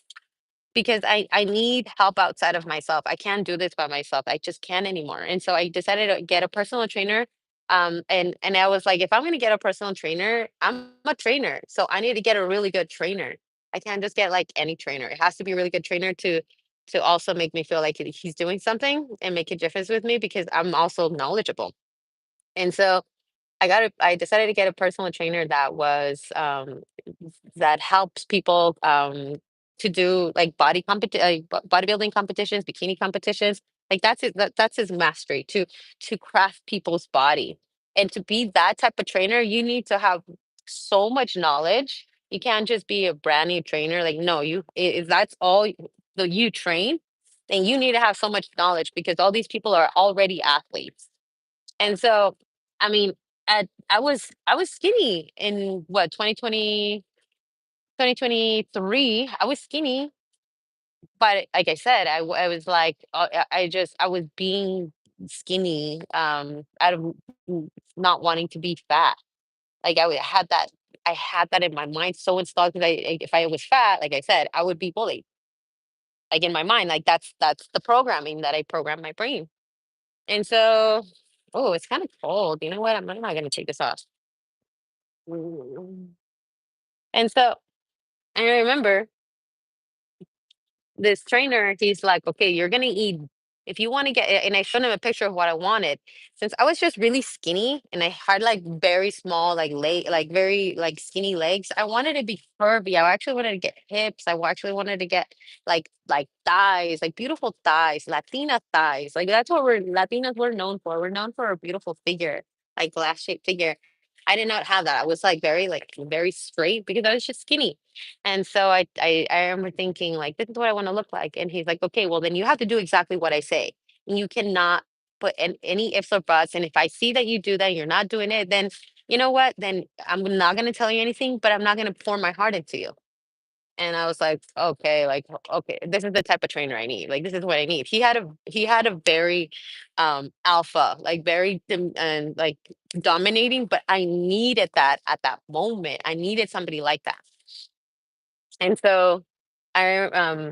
Speaker 1: because I need help outside of myself. I can't do this by myself. I just can't anymore. And so I decided to get a personal trainer. And I was like, if I'm gonna get a personal trainer, I'm a trainer. So I need to get a really good trainer. I can't just get like any trainer. It has to be a really good trainer to also make me feel like he's doing something and make a difference with me because I'm also knowledgeable. And so I decided to get a personal trainer that helps people to do like bodybuilding competitions, bikini competitions. Like that's his mastery to craft people's body. And to be that type of trainer, you need to have so much knowledge. You can't just be a brand new trainer. Like no, if that's all you train, then you need to have so much knowledge because all these people are already athletes. And so, I mean, I was skinny in what 2023. I was skinny, but like I said, I was like I was being skinny out of not wanting to be fat. Like I had that in my mind so installed because if I was fat, like I said, I would be bullied. Like in my mind, like that's the programming that I programmed my brain. And so, oh, it's kind of cold. You know what? I'm not gonna take this off. Mm. And so I remember this trainer, he's like, okay, you're gonna eat if you want to get and I showed him a picture of what I wanted. Since I was just really skinny and I had like very small, like like very like skinny legs, I wanted to be curvy. I actually wanted to get hips. Actually wanted to get like thighs, like beautiful thighs, Latina thighs. Like that's what we're Latinas we're known for. We're known for a beautiful figure, like glass shaped figure. I did not have that. I was like very straight because I was just skinny. And so I remember thinking like, this is what I want to look like. And he's like, okay, well then you have to do exactly what I say. And you cannot put any ifs or buts. And if I see that you do that, you're not doing it, then you know what? Then I'm not going to tell you anything, but I'm not going to pour my heart into you. And I was like, okay, like okay, this is the type of trainer I need. Like this is what I need. He had a very alpha, like and like dominating, but I needed that at that moment. I needed somebody like that. And so I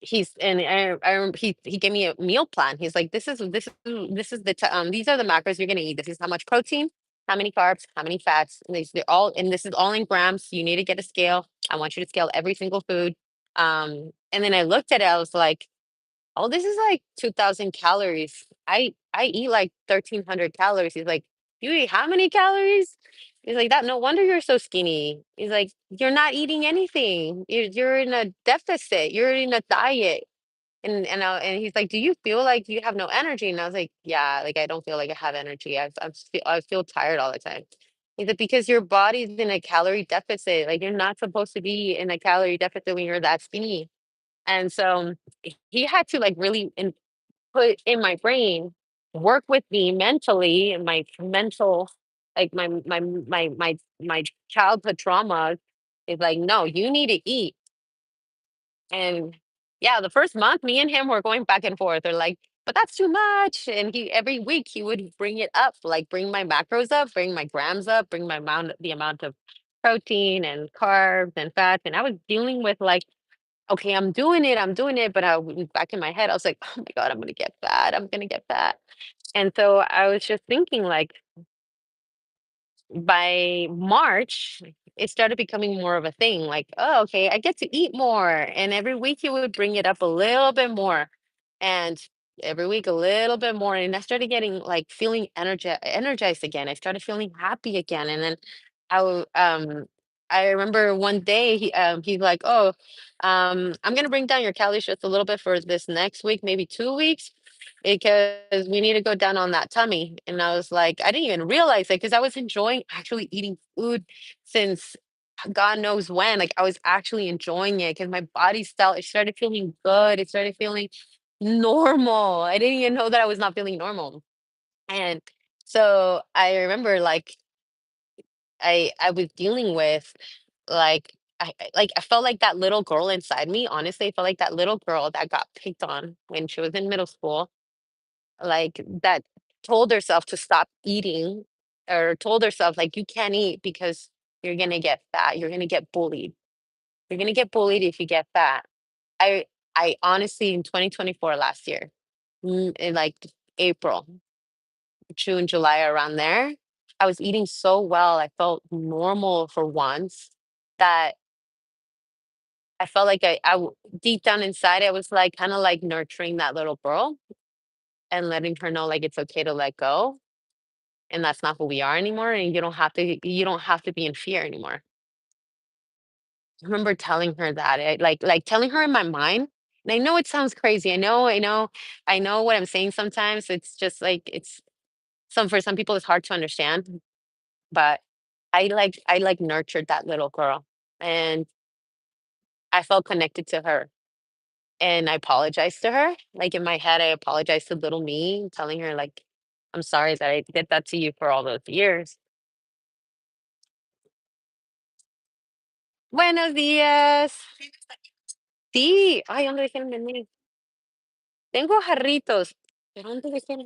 Speaker 1: he gave me a meal plan. He's like, this is these are the macros you're gonna eat. This is how much protein, how many carbs, how many fats. And this is all in grams. You need to get a scale. I want you to scale every single food. And then I looked at it, I was like, oh, this is like 2,000 calories. I eat like 1,300 calories. He's like, you eat how many calories? He's like, that no wonder you're so skinny. He's like, you're not eating anything. You're in a deficit. You're in a diet. And he's like, do you feel like you have no energy? And I was like, yeah, like I don't feel like I have energy. I feel tired all the time. He's like, because your body's in a calorie deficit. Like you're not supposed to be in a calorie deficit when you're that skinny. And so he had to like really put in my brain, work with me mentally and my mental, like my childhood trauma It's like, no, you need to eat. And yeah, the first month, me and him were going back and forth. They're like, but that's too much. And he every week he would bring it up, like bring my macros up, bring my grams up, bring my amount the amount of protein and carbs and fats. And I was dealing with like, okay, I'm doing it. But back in my head, I was like, oh my God, I'm gonna get fat. I'm gonna get fat. And so I was just thinking like by March, it started becoming more of a thing. Like, oh, okay, I get to eat more. And every week he would bring it up a little bit more. And every week a little bit more. And I started getting like feeling energized again. I started feeling happy again. And then I remember one day he's like, oh, I'm gonna bring down your calories just a little bit for this next week, maybe 2 weeks because we need to go down on that tummy. And I was like, I didn't even realize it because I was enjoying actually eating food since God knows when. Like I was actually enjoying it because my body felt it started feeling good. It started feeling normal. I didn't even know that I was not feeling normal. And so I remember like I was dealing with like I felt like that little girl inside me. Honestly, I felt like that little girl that got picked on when she was in middle school like that told herself to stop eating or told herself like you can't eat because you're gonna get fat, you're gonna get bullied, you're gonna get bullied if you get fat. I i honestly in 2024 last year, in like April, June, July, around there, I was eating so well, I felt normal for once, that I felt like deep down inside I was like kind of like nurturing that little girl and letting her know like it's okay to let go and that's not who we are anymore and you don't have to be in fear anymore. I remember telling her that, like telling her in my mind. And I know it sounds crazy. I know what I'm saying sometimes. It's just like it's some for some people it's hard to understand, but I like nurtured that little girl and I felt connected to her and I apologized to her. Like in my head, I apologized to little me, telling her like I'm sorry that I did that to you for all those years. Buenos días. Sí, ay, ¿dónde dejé el menú? Tengo jarritos, pero ¿dónde dejé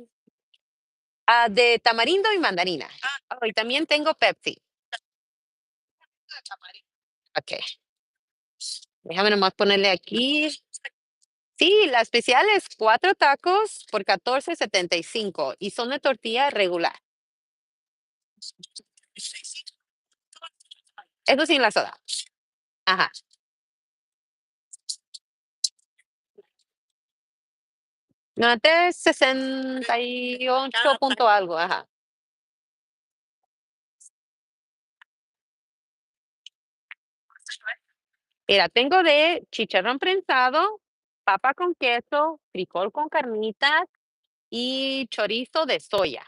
Speaker 1: de tamarindo y mandarina. Oh, y también tengo Pepsi. Okey, déjame nomás ponerle aquí. Sí, la especial es 4 tacos por 14.75 y son de tortilla regular. Eso sin la soda. Ajá. No, este es 68 punto algo, ajá. Mira, tengo de chicharrón prensado, papa con queso, frijol con carnitas y chorizo de soya.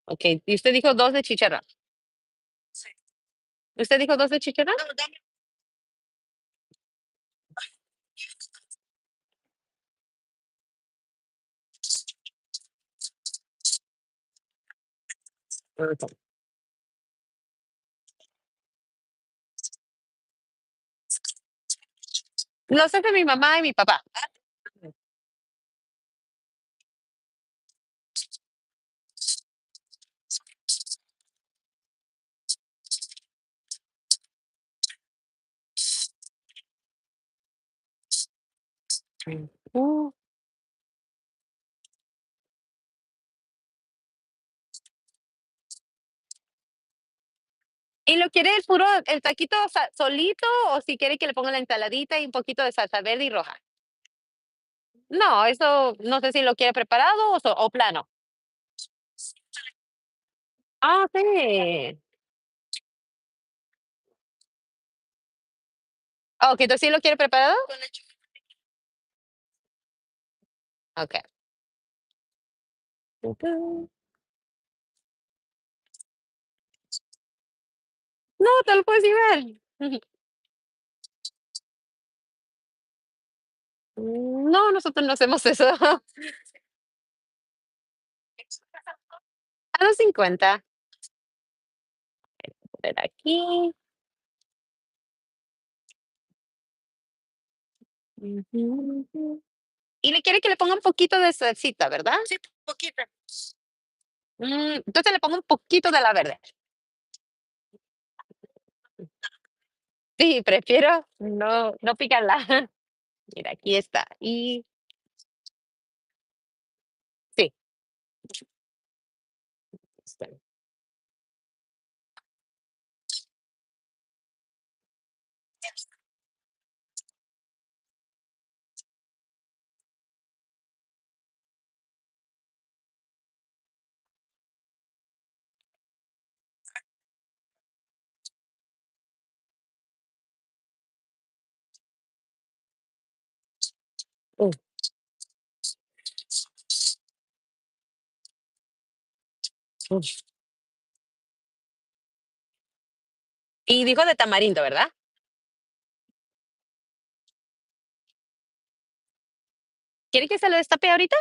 Speaker 1: Okey, y usted dijo 2 de chicharrón. ¿Usted dijo 2 de chicharrón? Okey. Los hace mi mamá y mi papá. Uh, ¿Y lo quiere el puro el taquito solito o si quiere que le ponga la ensaladita y un poquito de salsa verde y roja? No, eso no sé si lo quiere preparado o plano. Ah, sí. Ah, okey, entonces, ¿sí lo quiere preparado? Okey. Ujú. No, te lo puedes llevar. Ujú. No, nosotros no hacemos eso. A los 50. Ver aquí. Ujú. Y le quiere que le ponga un poquito de salsita, ¿verdad? Sí, poquito. Entonces le pongo un poquito de la verde. Sí, prefiero no picarla. Mira, aquí está. Y sí, está. Uh, uh. Y dijo de tamarindo, ¿verdad? ¿Quiere que se lo destape ahorita?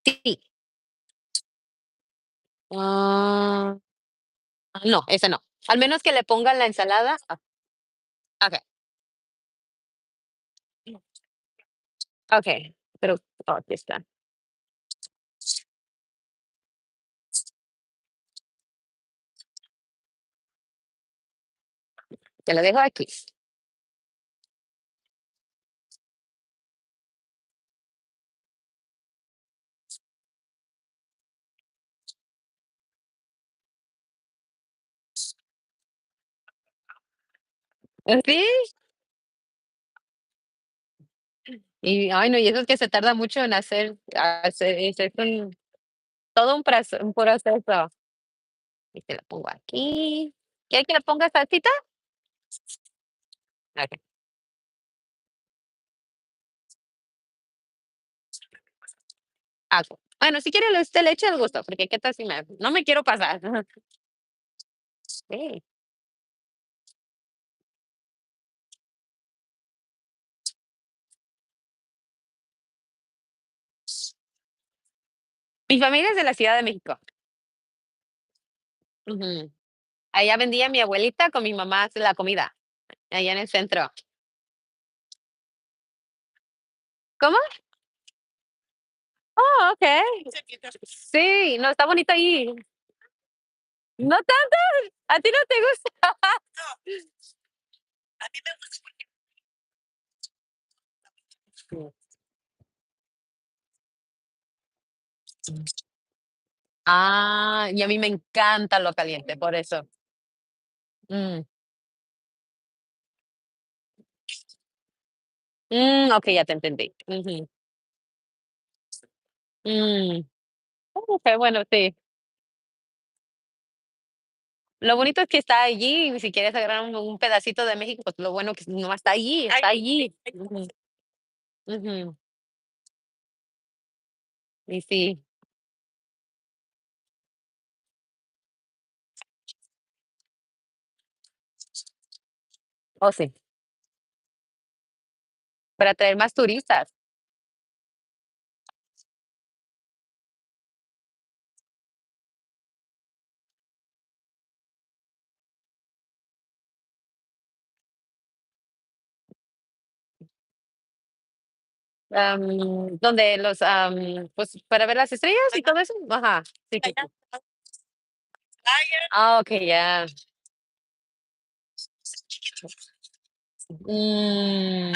Speaker 1: Sí. Ah, no, ese no. Al menos que le ponga la ensalada. Ok, ok. Pero, aquí está. Te lo dejo aquí. Sí. Y, ay, no, y eso es que se tarda mucho en hacer, es todo un proceso. Y te lo pongo aquí. ¿Quiere que le ponga salsita? Ok. Bueno, si quiere, usted le echa el gusto, porque qué tal si no me quiero pasar. Sí. Mi familia es de la Ciudad de México. Ujú. Allá vendía mi abuelita con mi mamá la comida, allá en el centro. ¿Cómo? Oh, okey. Sí, no, está bonito ahí. ¿No tanto? ¿A ti no te gusta? Ah, y a mí me encanta lo caliente, por eso. Mm, okey, ya te entendí. Ujú. Mm, okey, bueno, sí. Lo bonito es que está allí, y si quieres agarrar un pedacito de México, pues lo bueno que no está allí, está allí. Ujú, ujú. Y sí. Oh, sí, para atraer más turistas. Donde pues, para ver las estrellas y todo eso. Ajá, sí, sí, sí. Ah, okey, ya. Mm,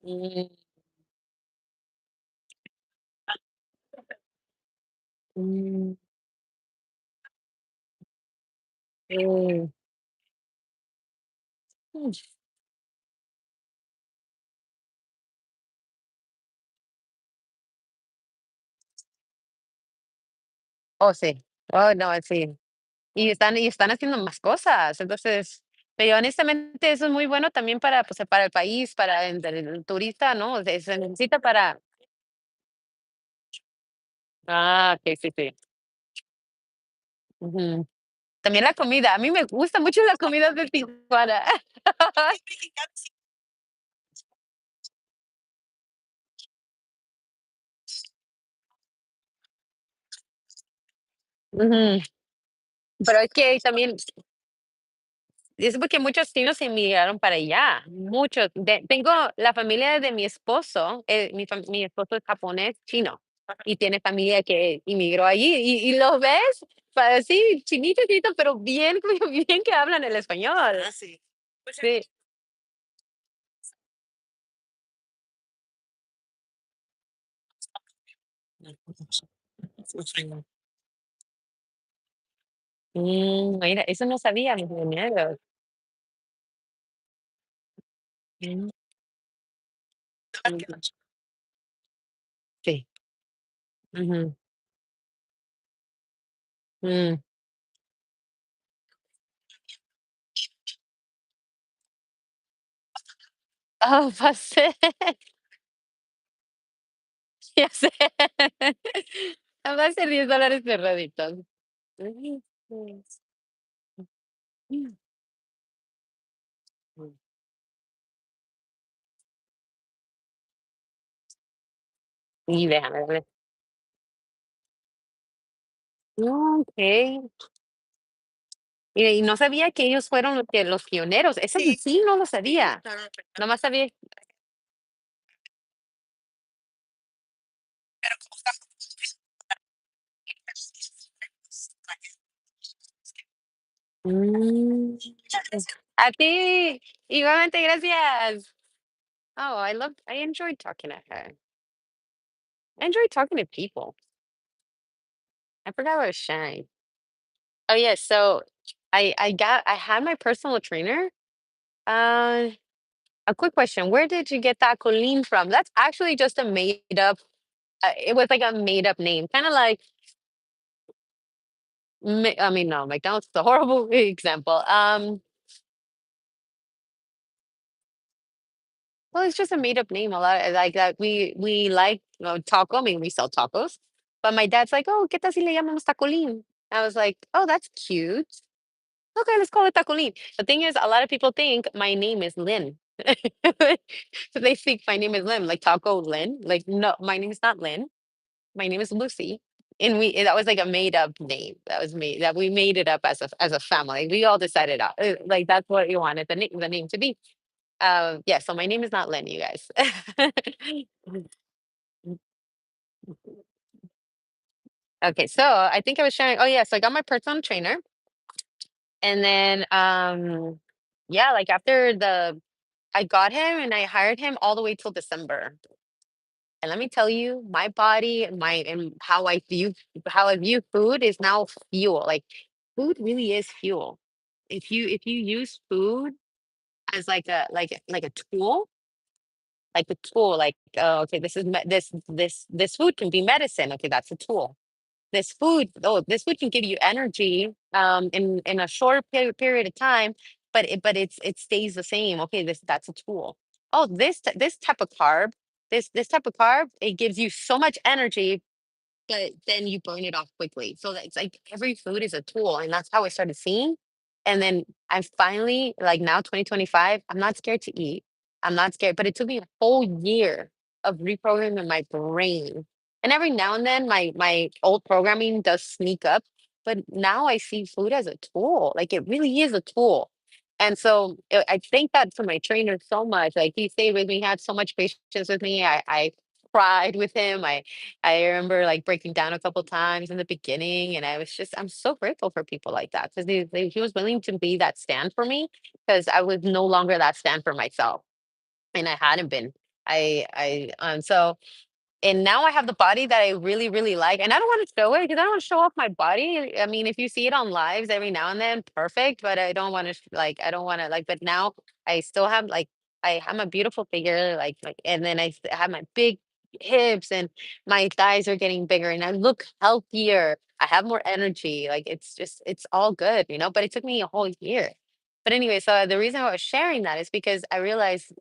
Speaker 1: mm, mm, mm, mm. Oh, sí. Oh, no, sí. Y están haciendo más cosas. Entonces, pero honestamente eso es muy bueno también para, pues, para el país, para el turista, ¿no? Se necesita para okey, sí, sí. Ujú. También la comida. A mí me gusta mucho la comida de Tijuana. Ujú. Pero es que también es porque muchos chinos emigraron para allá, muchos. Tengo la familia de mi esposo, mi esposo es japonés chino y tiene familia que inmigró allí y los ves, sí, chinitos, chinitos, pero bien, bien que hablan el español. Sí. Mira, eso no sabía, mis nietos. Mm, ujú, sí. Ujú, mm. Oh, pasé. Ya sé. Va a ser $10 cerraditos. Ujú, mm, mm. Y déjame ver. Okey. Y no sabía que ellos fueron los pioneros. Eso sí no lo sabía. Nomás sabía mm. A ti, igualmente, gracias. Oh, I enjoyed talking to her. I enjoyed talking to people. I forgot what I was sharing. Oh, yeah, so I had my personal trainer. Uh, a quick question, where did you get that Colleen from? That's actually just a made up it was like a made up name, kinda like I mean, no, McDonald's is a horrible example. Well, it's just a made up name. A lot like that. We like taco. I mean, we sell tacos, but my dad's like, "Oh, ¿qué tal si le llamamos tacolín?" I was like, "Oh, that's cute. Okay, let's call it tacolín." The thing is, a lot of people think my name is Lynn. So they think my name is Lynn, like Taco Lynn. Like, no, my name is not Lynn. My name is Lucy. And that was like a made up name that was made that we made it up as a family. We all decided like that's what you wanted the name to be. Yeah, so my name is not Lynn, you guys. Okay, so I think I was sharing. Oh yeah, so I got my personal trainer, and then yeah, like after I got him and I hired him all the way till December. And let me tell you, my body, and how I view food is now fuel. Like food really is fuel. If you use food as like a tool, like a tool, like okay, this food can be medicine. Okay, that's a tool. This food can give you energy in a short period of time, but it stays the same. Okay, that's a tool. Oh, this type of carb, this type of carb, it gives you so much energy, but then you burn it off quickly. So it's like every food is a tool, and that's how I started seeing. And then I finally, like now, 2025, I'm not scared to eat. I'm not scared, but it took me a whole year of reprogramming my brain. And every now and then, my old programming does sneak up, but now I see food as a tool. Like it really is a tool. And so I thank that for my trainer so much. Like he stayed with me, had so much patience with me. I cried with him. I remember like breaking down a couple times in the beginning, and I'm so grateful for people like that because he was willing to be that stand for me because I was no longer that stand for myself, and I hadn't been. So and now I have the body that I really, really like, and I don't want to show it because I don't want to show off my body. I mean, if you see it on lives every now and then, perfect. But I don't want to I don't want to like. But now I still have like I have a beautiful figure, and then have my big hips and my thighs are getting bigger, and I look healthier. I have more energy. Like it's all good, you know. But it took me a whole year. But anyway, so the reason I was sharing that is because I realized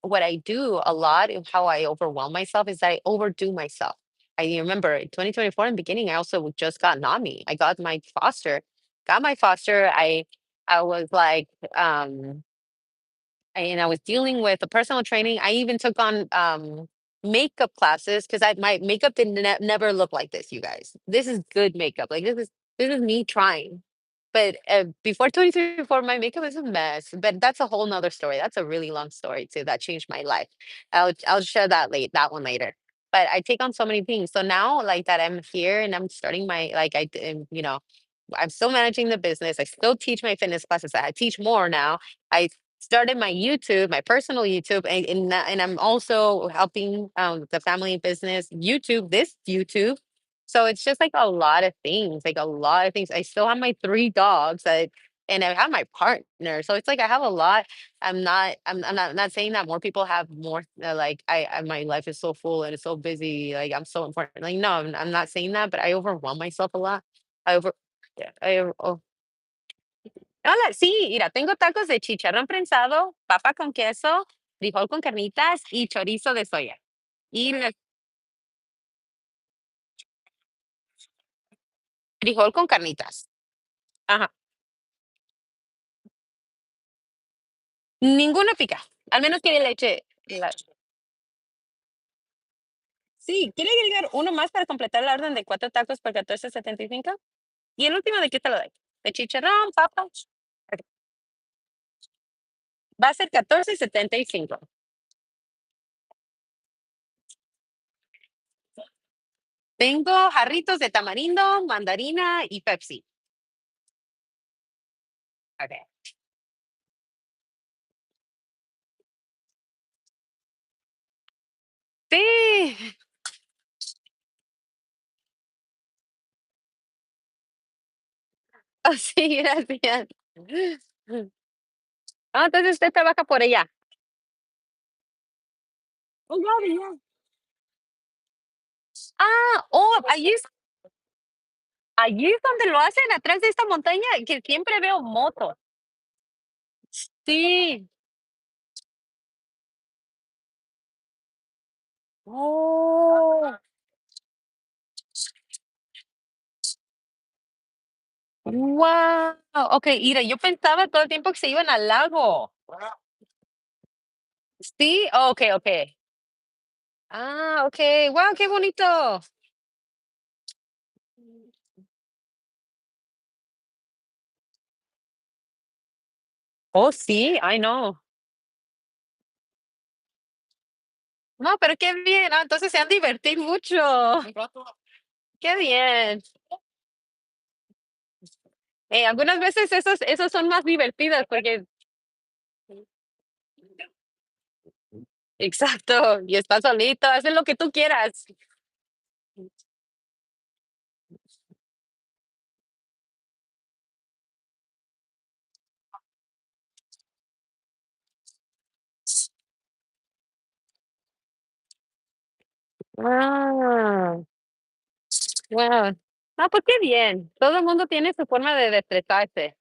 Speaker 1: what I do a lot of how I overwhelm myself is that I overdo myself. I remember in 2024 in the beginning, I also just got Nami. I got my foster. I was like, and I was dealing with a personal training. I even took on makeup classes because my makeup did never look like this. You guys, this is good makeup. Like this is This is me trying. But before 2024, my makeup is a mess. But that's a whole nother story. That's a really long story too. That changed my life. I'll share that one later. But I take on so many things. So now, like that, I'm here and I'm starting my like I'm still managing the business. I still teach my fitness classes. I teach more now. I started my YouTube, my personal YouTube, and I'm also helping the family business YouTube. So it's just like a lot of things, like a lot of things. I still have my three dogs, and I have my partner. So it's like I have a lot. I'm not saying that more people have more. My life is so full and it's so busy. Like I'm so important. Like no, I'm not saying that, but I overwhelm myself a lot. I over, yeah, oh, hola, sí, mira, tengo tacos de chicharrón prensado, papa con queso, frijol con carnitas y chorizo de soya. Y frijol con carnitas. Ajá. Ninguno pica, al menos que le eche sí, ¿quiere agregar uno más para completar la orden de 4 tacos por 14.75? Y el último, ¿de qué te lo doy? ¿De chicharrón, papas? Ok, va a ser 14.75. Tengo jarritos de tamarindo, mandarina y Pepsi. Okey. Sí. Oh, sí, gracias. Ah, entonces usted trabaja por allá. Oh, ya, ya. Ah, oh, allí es donde lo hacen, atrás de esta montaña, que siempre veo motos. Sí. Oh, guau. Okey, mira, yo pensaba todo el tiempo que se iban al lago. ¿Sí? Okey, okey. Ah, okey. Guau, qué bonito. Oh, sí, ay, no. No, pero qué bien. Ah, entonces se han divertido mucho. Qué bien. Algunas veces esos son más divertidos porque exacto, y estás solito, haces lo que tú quieras. Ah, guau. No, pues qué bien. Todo el mundo tiene su forma de estresarse,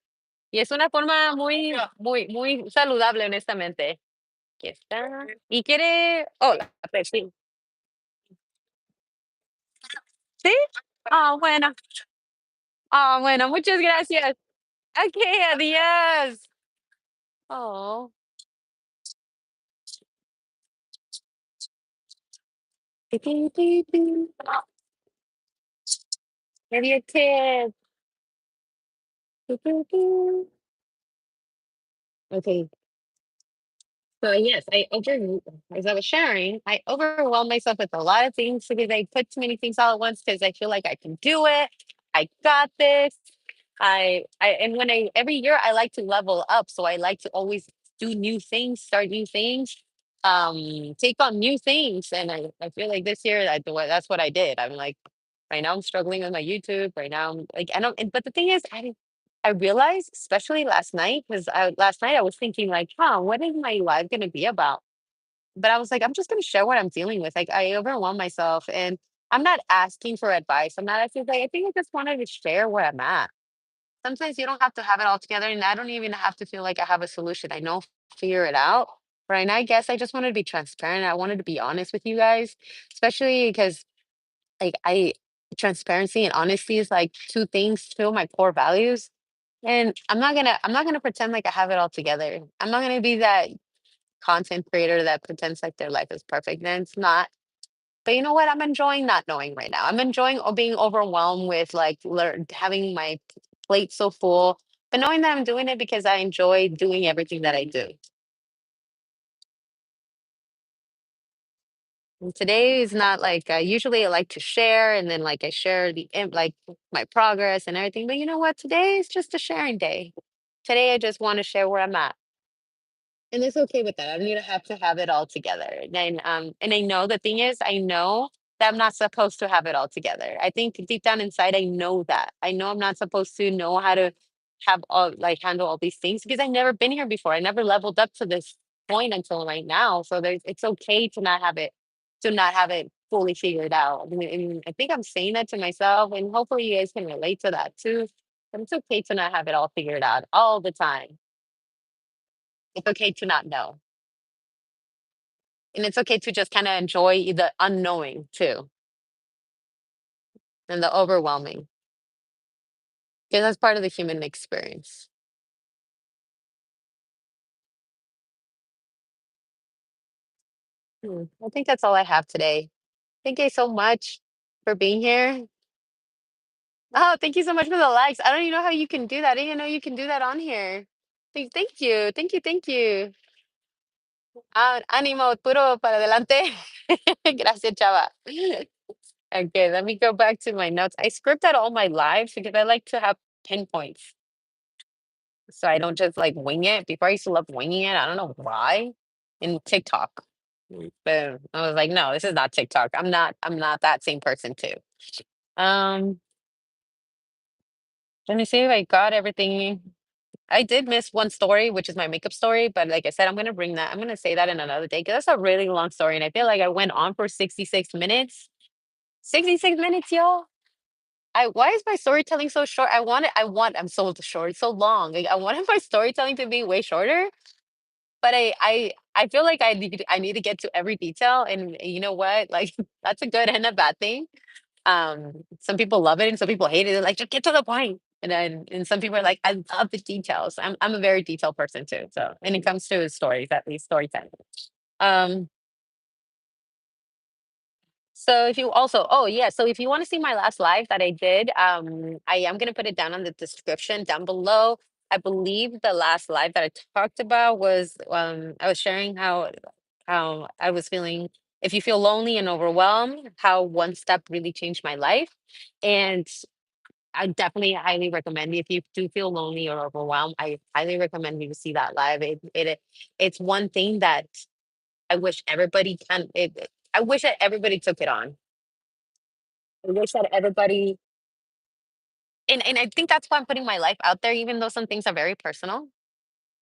Speaker 1: y es una forma muy, muy, muy saludable, honestamente. Aquí está. ¿Y quiere? Oh, la Pepsi. ¿Sí? Ah, bueno. Ah, bueno, muchas gracias. Okey, adiós. Oh. Maybe a kid. Okay. So yes, as I was sharing, I overwhelm myself with a lot of things because I put too many things all at once because I feel like I can do it. I got this. And when I every year I like to level up, so I like to always do new things, start new things, take on new things, and I feel like this year that's what I did. I'm like right now I'm struggling with my YouTube. Right now I'm like I don't. But the thing is, I realized, especially last night, because last night I was thinking like, huh, what is my life gonna be about? But I was like, I'm just gonna share what I'm dealing with. Like I overwhelm myself and I'm not asking for advice. I'm not asking like I think I just wanted to share where I'm at. Sometimes you don't have to have it all together, and I don't even have to feel like I have a solution. I know figure it out. Right. And I guess I just wanted to be transparent. I wanted to be honest with you guys, especially because like I transparency and honesty is like two of my core values. And I'm not gonna pretend like I have it all together. I'm not gonna be that content creator that pretends like their life is perfect. And it's not. But you know what? I'm enjoying not knowing right now. I'm enjoying being overwhelmed with like having my plate so full, but knowing that I'm doing it because I enjoy doing everything that I do. And today is not like usually I like to share and then like I share like my progress and everything. But you know what? Today is just a sharing day. Today I just want to share where I'm at. And it's okay with that. I don't need to have it all together. And I know the thing is, I know that I'm not supposed to have it all together. I think deep down inside, I know that. I know I'm not supposed to know how to have all like handle all these things because I've never been here before. I never leveled up to this point until right now. So it's okay to not have it fully figured out. And I think I'm saying that to myself, and hopefully you guys can relate to that too. But it's okay to not have it all figured out all the time. It's okay to not know. And it's okay to just kind of enjoy the unknowing too, and the overwhelming, because that's part of the human experience. I think that's all I have today. Thank you so much for being here. Oh, thank you so much for the likes. I don't even know how you can do that. I didn't even know you can do that on here. Thank you. Thank you. Thank you. Ah, ánimo, puro para adelante. Gracias, chava. Okay, let me go back to my notes. I scripted all my lives because I like to have pinpoints. So I don't just like wing it. Before I used to love winging it. I don't know why. In TikTok. Boom. I was like, no, this is not TikTok. I'm not that same person too. Um, Let me see if I got everything. I did miss one story, which is my makeup story, but like I said, I'm gonna say that in another day because that's a really long story. And I feel like I went on for 66 minutes. 66 minutes, y'all. Why is my storytelling so short? I'm so short, so long. Like, I wanted my storytelling to be way shorter. But I feel like I need to get to every detail, and you know what? Like, that's a good and a bad thing. Some people love it and some people hate it. They're like, "Just get to the point." And some people are like, "I love the details." I'm a very detailed person too. So when it comes to stories, at least storytelling. Um, so if you also oh yeah, so if you want to see my last live that I did, I am gonna put it down on the description down below. I believe the last live that I talked about was I was sharing how I was feeling if you feel lonely and overwhelmed, how one step really changed my life. And I definitely highly recommend if you do feel lonely or overwhelmed, I highly recommend you to see that live. It's one thing that I wish everybody can I wish that everybody took it on. I wish that everybody and I think that's why I'm putting my life out there, even though some things are very personal.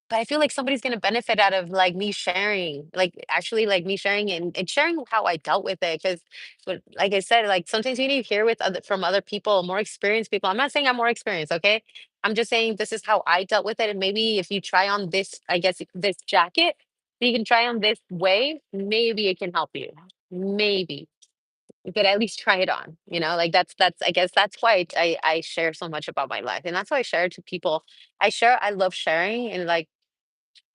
Speaker 1: But I feel like somebody's gonna benefit out of like me sharing, like actually like me sharing and sharing how I dealt with it. Because, like I said, like sometimes you need to hear from other people, more experienced people. I'm not saying I'm more experienced, okay? I'm just saying this is how I dealt with it. And maybe if you try on this, I guess this jacket, you can try on this way. Maybe it can help you. Maybe you could at least try it on. Like that's I guess that's why I share so much about my life, and that's why I share to people. I love sharing and like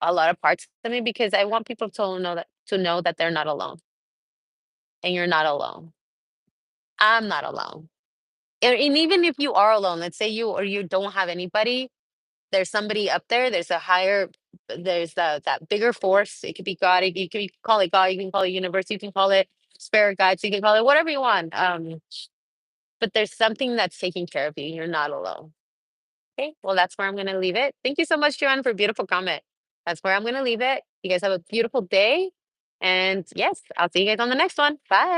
Speaker 1: a lot of parts of me because I want people to know that they're not alone and you're not alone. I'm not alone. And even if you are alone, let's say you don't have anybody, there's somebody up there, there's that bigger force. It could be God, you can call it God, you can call it universe, you can call it spirit guides, you can call it whatever you want. But there's something that's taking care of you. You're not alone. Okay, well, that's where I'm going to leave it. Thank you so much, Joanne, for a beautiful comment. That's where I'm going to leave it. You guys have a beautiful day. And yes, I'll see you guys on the next one. Bye.